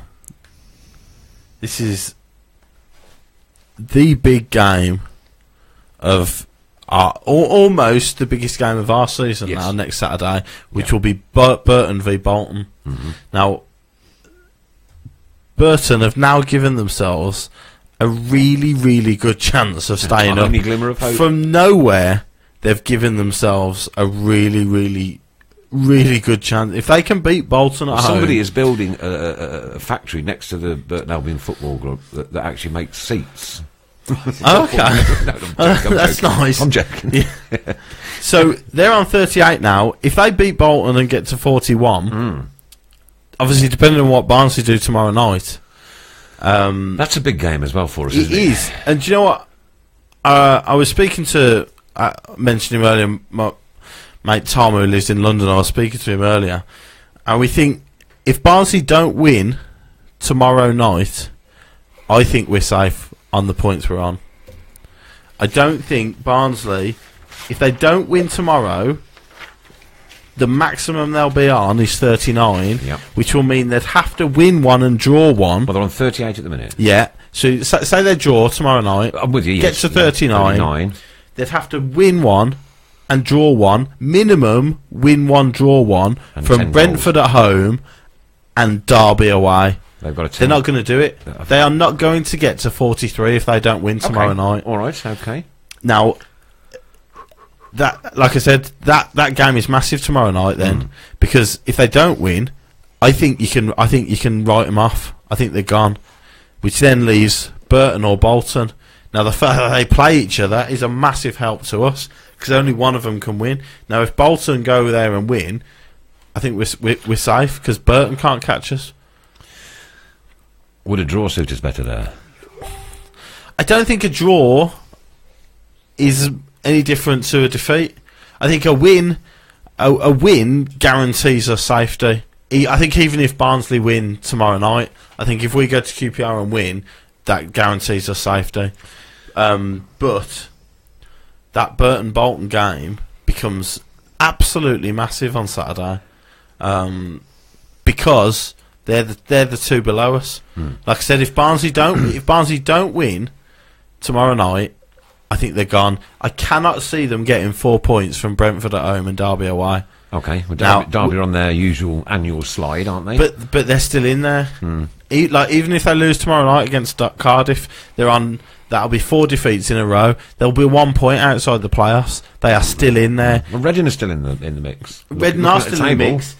this is the big game of almost the biggest game of our season now, next Saturday, which will be Burton v Bolton. Mm-hmm. Now, Burton have now given themselves a really, really good chance of staying up. Any glimmer of hope? From nowhere, they've given themselves a really, really, really good chance. If they can beat Bolton at home... Somebody is building a factory next to the Burton Albion Football Club that actually makes seats. Okay. That's nice. I'm joking. Yeah. So, they're on 38 now. If they beat Bolton and get to 41... Obviously, depending on what Barnsley do tomorrow night. That's a big game as well for us, isn't it? It is. And do you know what? I was speaking to... I mentioned him earlier, my mate Tom, who lives in London. I was speaking to him earlier. And we think, if Barnsley don't win tomorrow night, I think we're safe on the points we're on. I don't think Barnsley... If they don't win tomorrow... The maximum they'll be on is 39, which will mean they'd have to win one and draw one. Well, they're on 38 at the minute. Yeah. So say they draw tomorrow night. I'm with you, Get to 39. They'd have to win one and draw one. Minimum, win one, draw one. And from Brentford at home and Derby away. They're not going to do it. They are not going to get to 43 if they don't win tomorrow night. All right, okay. Now... That, like I said, that game is massive tomorrow night. Then, because if they don't win, I think you can write them off. I think they're gone, which then leaves Burton or Bolton. Now, the fact that they play each other is a massive help to us because only one of them can win. Now, if Bolton go there and win, I think we're safe because Burton can't catch us. Would a draw suit us better there? I don't think a draw is any different to a defeat. I think a win guarantees us safety. I think even if Barnsley win tomorrow night, I think if we go to QPR and win, that guarantees us safety. But that Burton-Bolton game becomes absolutely massive on Saturday because they're the two below us. Like I said, if Barnsley don't win tomorrow night, I think they're gone. I cannot see them getting 4 points from Brentford at home and Derby away. Okay, well, Now, Derby are on their usual annual slide, aren't they? But they're still in there. Even if they lose tomorrow night against Cardiff, they're on. That'll be 4 defeats in a row. There'll be 1 point outside the playoffs. They are still in there. Well, Reading are still in the mix. Reading are still in the mix.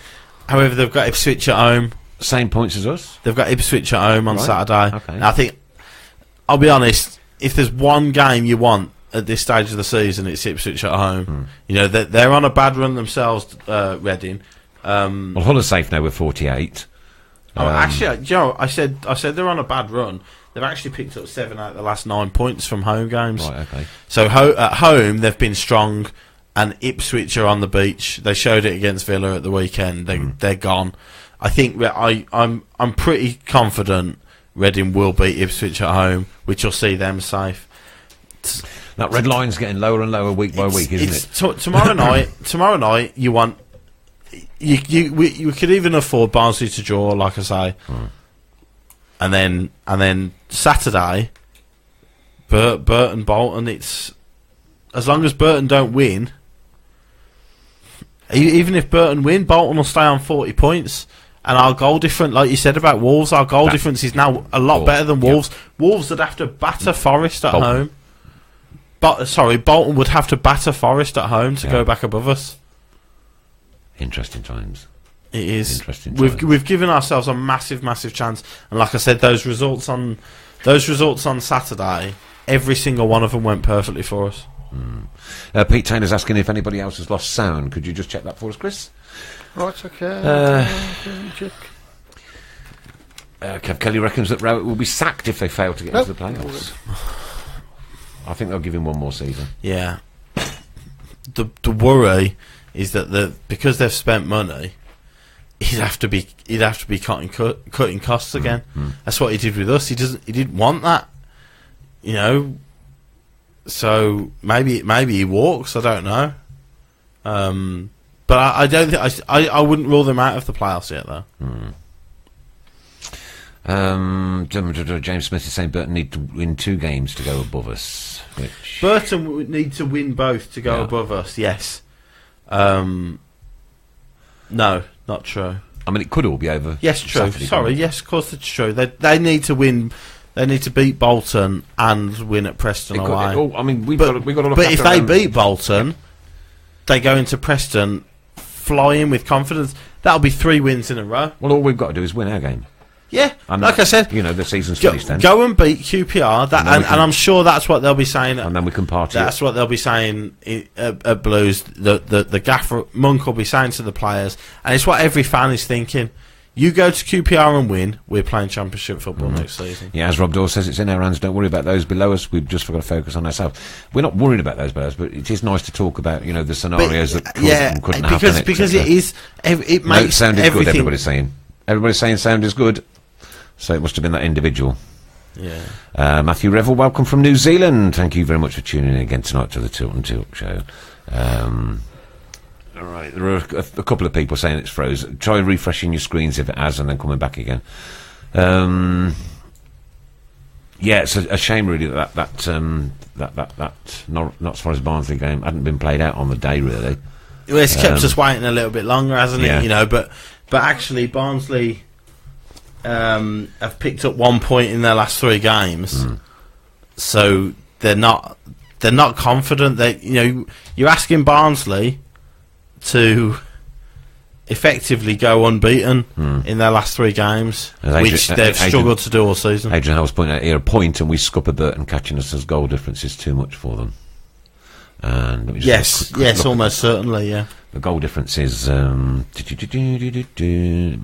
However, they've got Ipswich at home. Same points as us. They've got Ipswich at home on Saturday. Okay. Now, I think, I'll be honest, if there's one game you want at this stage of the season, it's Ipswich at home. You know, they're on a bad run themselves, Reading. Well, Hull are safe now with 48. Actually, Joe, I said they're on a bad run. They've actually picked up 7 out of the last 9 points from home games. Right, okay. So at home, they've been strong, and Ipswich are on the beach. They showed it against Villa at the weekend. They're gone. I think I'm pretty confident Reading will beat Ipswich at home, which will see them safe. That red line's getting lower and lower week by week, isn't it? Tomorrow night. Tomorrow night, you want. We could even afford Barnsley to draw, like I say, and then Saturday, Burton Bolton. It's as long as Burton don't win. Even if Burton win, Bolton will stay on 40 points, and our goal difference, like you said about Wolves, our goal difference is now a lot better than Wolves. Yep. Wolves would have to batter Forest at home. Bolton would have to batter Forest at home to go back above us. Interesting times. It is. We've given ourselves a massive chance, and like I said, those results on Saturday, every single one of them went perfectly for us. Pete Taylor's asking if anybody else has lost sound. Could you just check that for us, Chris? Right, okay. Kev Kelly reckons that Rowett will be sacked if they fail to get into the playoffs. I think they'll give him one more season. Yeah. The worry is that because they've spent money, he'd have to be cutting costs again. That's what he did with us. He didn't want that, you know. So maybe he walks. I don't know. But I don't think I wouldn't rule them out of the playoffs yet, though. James Smith is saying Burton need to win 2 games to go above us. Burton would need to win both to go above us. Yes. No, not true. I mean, it could all be over. Yes, true. Sorry, yes, of course it's true. They need to win. They need to beat Bolton and win at Preston away. I mean, we've got to look. But if they beat Bolton, they go into Preston flying with confidence. That'll be 3 wins in a row. Well, all we've got to do is win our game. Yeah, and like I said, you know, the season's finished then. Go and beat QPR, and I'm sure that's what they'll be saying. And then we can party. That's what they'll be saying at Blues. The gaffer Monk will be saying to the players, and it's what every fan is thinking. You go to QPR and win, we're playing Championship football next season. Yeah, as Rob Dawes says, it's in our hands. Don't worry about those below us. We've just got to focus on ourselves. We're not worried about those below us, but it is nice to talk about, you know, the scenarios that couldn't happen. Because it is. It makes it sounded everything good. Everybody's saying sound is good. So it must have been that individual. Yeah. Matthew Revel, welcome from New Zealand. Thank you very much for tuning in again tonight to the Tilton Tilt Show. All right, there are a couple of people saying it's frozen. Try refreshing your screens if it has, and then coming back again. Yeah, it's a shame really that Notts Forest Barnsley game hadn't been played out on the day really. Well, it's kept us waiting a little bit longer, hasn't it? You know, but actually Barnsley have picked up 1 point in their last 3 games, so they're not confident. You're asking Barnsley to effectively go unbeaten in their last 3 games, which they've struggled to do all season. Adrian Howell's pointing out here, a point and we scupper Burton catching us as goal difference is too much for them. And yes, almost certainly, yeah. The goal difference is let me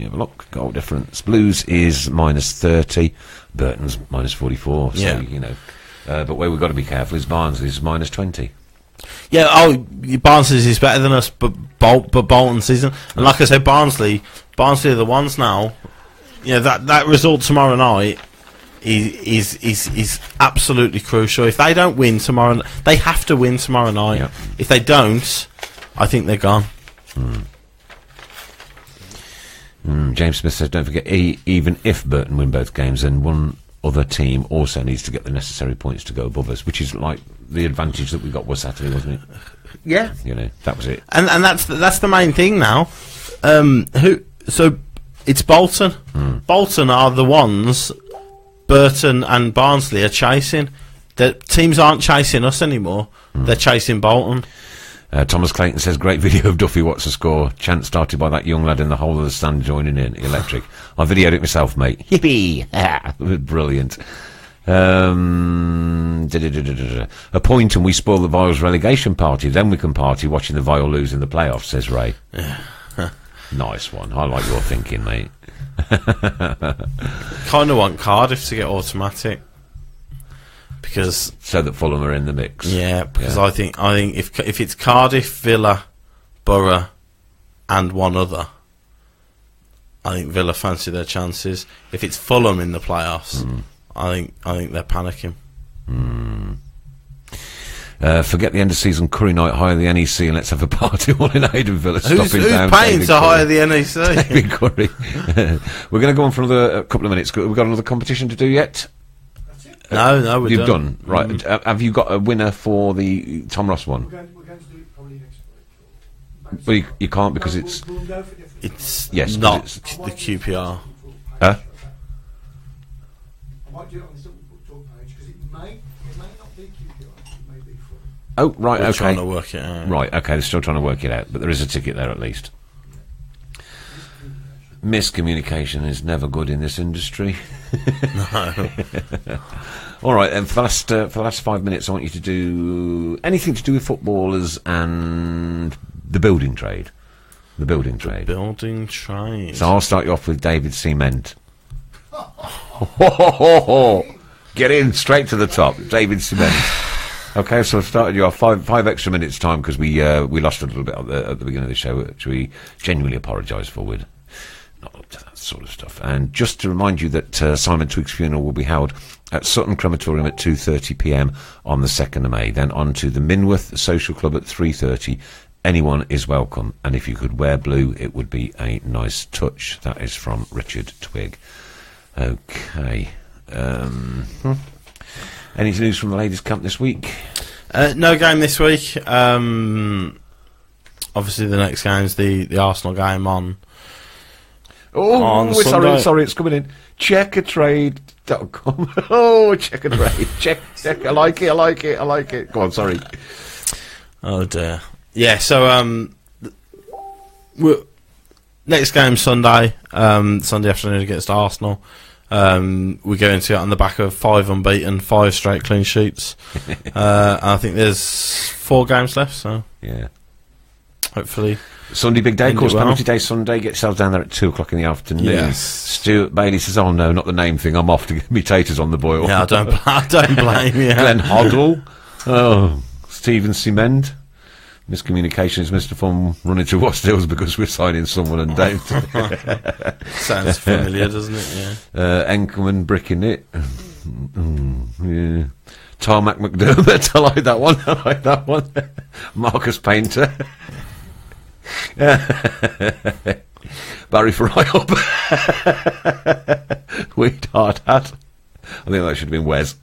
have a look. Goal difference. Blues is -30, Burton's -44. So you know, but where we've got to be careful is Barnsley's -20. Yeah, Barnsley's is better than us, but Bolton's isn't. And like I said, Barnsley are the ones now. You know, that result tomorrow night is absolutely crucial. If they don't win tomorrow, they have to win tomorrow night. Yep. If they don't, I think they're gone. James Smith says, don't forget, even if Burton win both games, then other team also needs to get the necessary points to go above us, which is like the advantage that we got was Saturday, wasn't it? Yeah, That was it. and that's the main thing now. So it's Bolton. Bolton are the ones Burton and Barnsley are chasing. The teams aren't chasing us anymore. They're chasing Bolton. Thomas Clayton says, great video of Duffy, what's the score? Chant started by that young lad in the whole of the stand joining in. Electric. I videoed it myself, mate. Yippee! Brilliant. A point and we spoil the Vials relegation party. Then we can party watching the Vial lose in the playoffs, says Ray. Nice one. I like your thinking, mate. Kind of want Cardiff to get automatic. Because so that Fulham are in the mix. Yeah, because I think if it's Cardiff, Villa, Borough, and one other, I think Villa fancy their chances. If it's Fulham in the playoffs, I think they're panicking. Forget the end of season curry night, hire the NEC and let's have a party all in Aidan Villa. Who's paying to hire the NEC? David Curry. We're going to go on for another couple of minutes. We've got another competition to do yet? No, we're You've done. Right. Have you got a winner for the Tom Ross one? We're going to do it probably next week. Well, you can't because it's... We'll go for different. It's not the QPR. Huh? I might do it on the talk page because it may not be QPR. It may be for. Oh, right, We're okay. trying to work it out. Right, okay, they're still trying to work it out, but there is a ticket there at least. Miscommunication is never good in this industry. No. All right, and for the last 5 minutes, I want you to do anything to do with footballers and the building trade. The building trade. Building trade. So I'll start you off with David Cement. Get in straight to the top, David Cement. Okay, so I've started you off 5 extra minutes time because we lost a little bit at the beginning of the show, which we genuinely apologise for. We're not up to that sort of stuff. And just to remind you that Simon Twiggs' funeral will be held at Sutton Crematorium at 2:30 p.m. on the 2nd of May. Then on to the Minworth Social Club at 3:30. Anyone is welcome, and if you could wear blue, it would be a nice touch. That is from Richard Twigg. Okay. Any news from the ladies' camp this week? No game this week. Obviously, the next game is the Arsenal game on. Oh, Sunday. sorry, it's coming in. Checkertrade.com. Oh, Checkertrade. check. I like it. Go on, sorry. Oh dear. Yeah. So next game Sunday. Sunday afternoon against Arsenal. We go into it on the back of 5 unbeaten, 5 straight clean sheets. And I think there's 4 games left. So Yeah. hopefully. Sunday, big day, of End course, it well. penalty day Sunday. Get yourselves down there at 2 o'clock in the afternoon. Yes. Stuart Bailey says, oh no, not the name thing, I'm off to get me taters on the boil. Yeah, I don't blame you. Glenn Hoddle. Oh, Stephen Cement. Miscommunication is Mr. Fun running to Wasdales because we're signing someone and Dave. Sounds familiar, doesn't it? Yeah. Enkelman bricking it. Yeah. Tarmac McDermott. I like that one. Marcus Painter. Barry Fryup. Weed Hard Hat. I think that should have been Wes.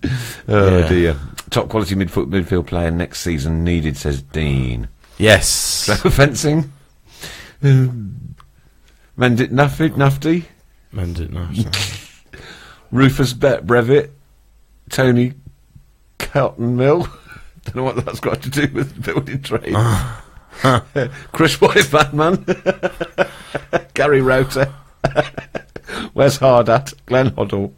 Oh Yeah. dear. Top quality midfield player next season needed, says Dean. Yes. So fencing. Mendit Nafty. Mended now. Rufus Brevitt. Tony Cotton Mill. Don't know what that's got to do with the building trade. Chris White Batman. Gary Router. Wes Hardat. Glenn Hoddle.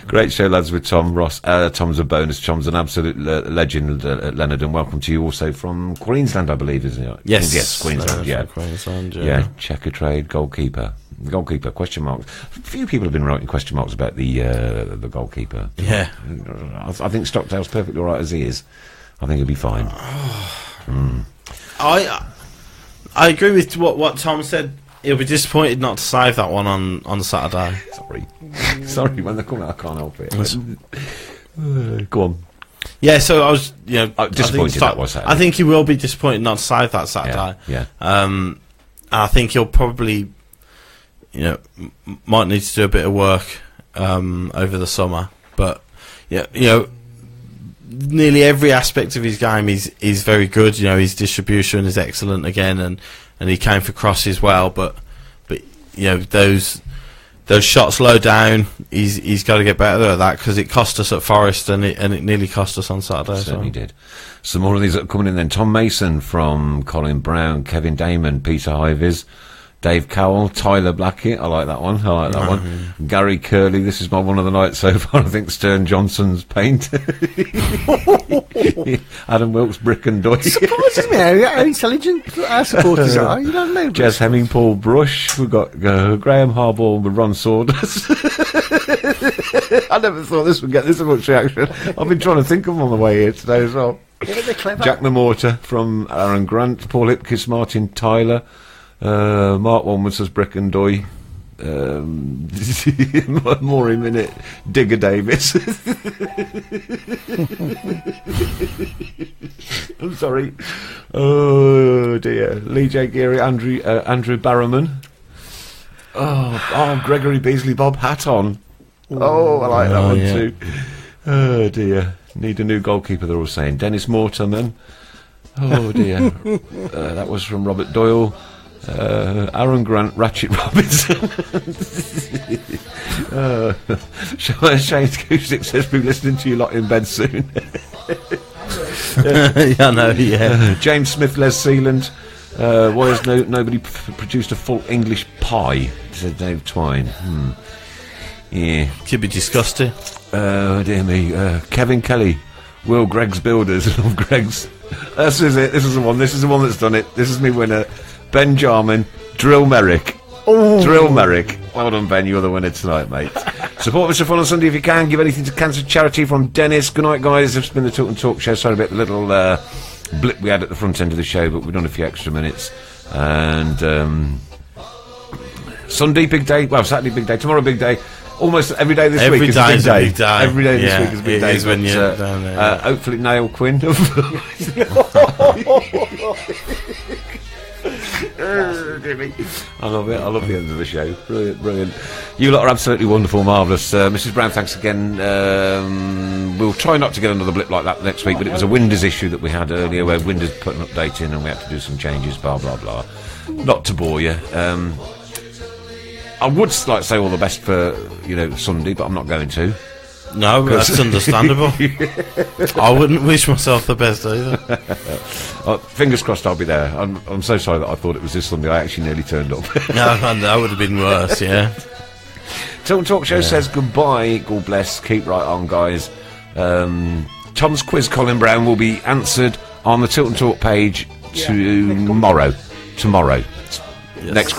Great show, lads, with Tom Ross. Tom's a bonus. Tom's an absolute legend, Leonard, and welcome to you also from Queensland, I believe, isn't it? Yes, Queensland, yeah. Queensland, Yeah, checker trade, goalkeeper, question marks. A few people have been writing question marks about the goalkeeper. Yeah. I think Stockdale's perfectly all right as he is. I think he'll be fine. I agree with what Tom said. He'll be disappointed not to save that one on Saturday. Sorry, when they come out, I can't help it. Go on. Yeah, so I was, disappointed that was Saturday. I think he will be disappointed not to save that Saturday. Yeah. I think he'll probably, might need to do a bit of work over the summer. But nearly every aspect of his game is very good. His distribution is excellent again, and he came for crosses well. But those shots low down, he's got to get better at that, because it cost us at Forest and it nearly cost us on Saturday. Certainly did. Some more of these that are coming in then. Tom Mason from Colin Brown, Kevin Damon, Peter Hivis, Dave Cowell, Tyler Blackett, I like that one. Gary Curley, this is my one of the night so far. I think Stern Johnson's paint. Adam Wilkes, Brick and Doy. Surprises me how intelligent our supporters are. You don't know. Jez Hemming, Paul Brush. We've got Graham Harbaugh with Ron Saunders. I never thought this would get this much reaction. I've been trying to think of them on the way here today as well. Yeah, they're clever. Jack the Mortar from Aaron Grant, Paul Hipkiss, Martin Tyler. Mark Wanwood says Brick and Doy. More in minute. Digger Davis. I'm sorry. Oh dear. Lee J. Geary, Andrew Barrowman. Oh, Gregory Beasley, Bob Hatton. Oh, I like that one too. Oh dear. Need a new goalkeeper, they're all saying. Dennis Mortimer. Oh dear. That was from Robert Doyle. Aaron Grant, Ratchet Robinson. Shane Cusick says we'll be listening to you lot in bed soon. I know, yeah. James Smith, Les Sealand. Why has nobody produced a full English pie? Said Dave Twine. Yeah. Could be disgusting. Dear me. Kevin Kelly. Will Greg's Builders. Love Greg's. This is it. This is the one. This is the one that's done it. This is me winner. Benjamin Drill Merrick. Drill Merrick. Well done, Ben. You're the winner tonight, mate. Support Mr. Fun on Sunday if you can. Give anything to cancer charity from Dennis. Good night, guys. This has been the Tilton Talk Show. Sorry about the little blip we had at the front end of the show, but we've done a few extra minutes. And Sunday, big day. Well, Saturday, big day. Tomorrow, big day. Almost every day this week is a big day. Every day this week is a big day. When you're down there. Hopefully, Niall Quinn. I love it. I love the end of the show. Brilliant, brilliant. You lot are absolutely wonderful, marvellous. Mrs. Brown, thanks again. We'll try not to get another blip like that next week, but it was a Windows issue that we had earlier where Windows put an update in and we had to do some changes, blah, blah, blah. Not to bore you. I would like to say all the best for, Sunday, but I'm not going to. No, that's understandable. I wouldn't wish myself the best either. Fingers crossed I'll be there. I'm so sorry that I thought it was this Sunday. I actually nearly turned up. No, that would have been worse, yeah. Tilton Talk Show says goodbye. God bless. Keep right on, guys. Tom's quiz, Colin Brown, will be answered on the Tilton Talk page tomorrow. Yes. Next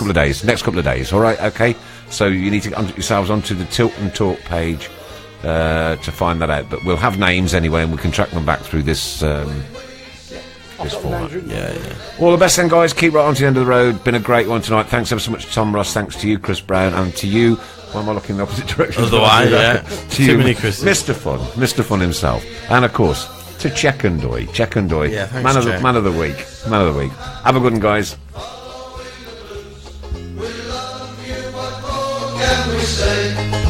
couple of days. All right, okay. So you need to get yourselves onto the Tilton Talk page to find that out. But we'll have names anyway, and we can track them back through this format. Yeah. All the best then, guys. Keep right on to the end of the road. Been a great one tonight. Thanks ever so much to Tom Ross. Thanks to you, Chris Brown, and to you. Why am I looking in the opposite direction? Otherwise, yeah. Too many Chris's. Mr. Fun himself, and of course to Check and Doy. Yeah, thanks, man of the week. Have a good one, guys. We love you, what more can we say?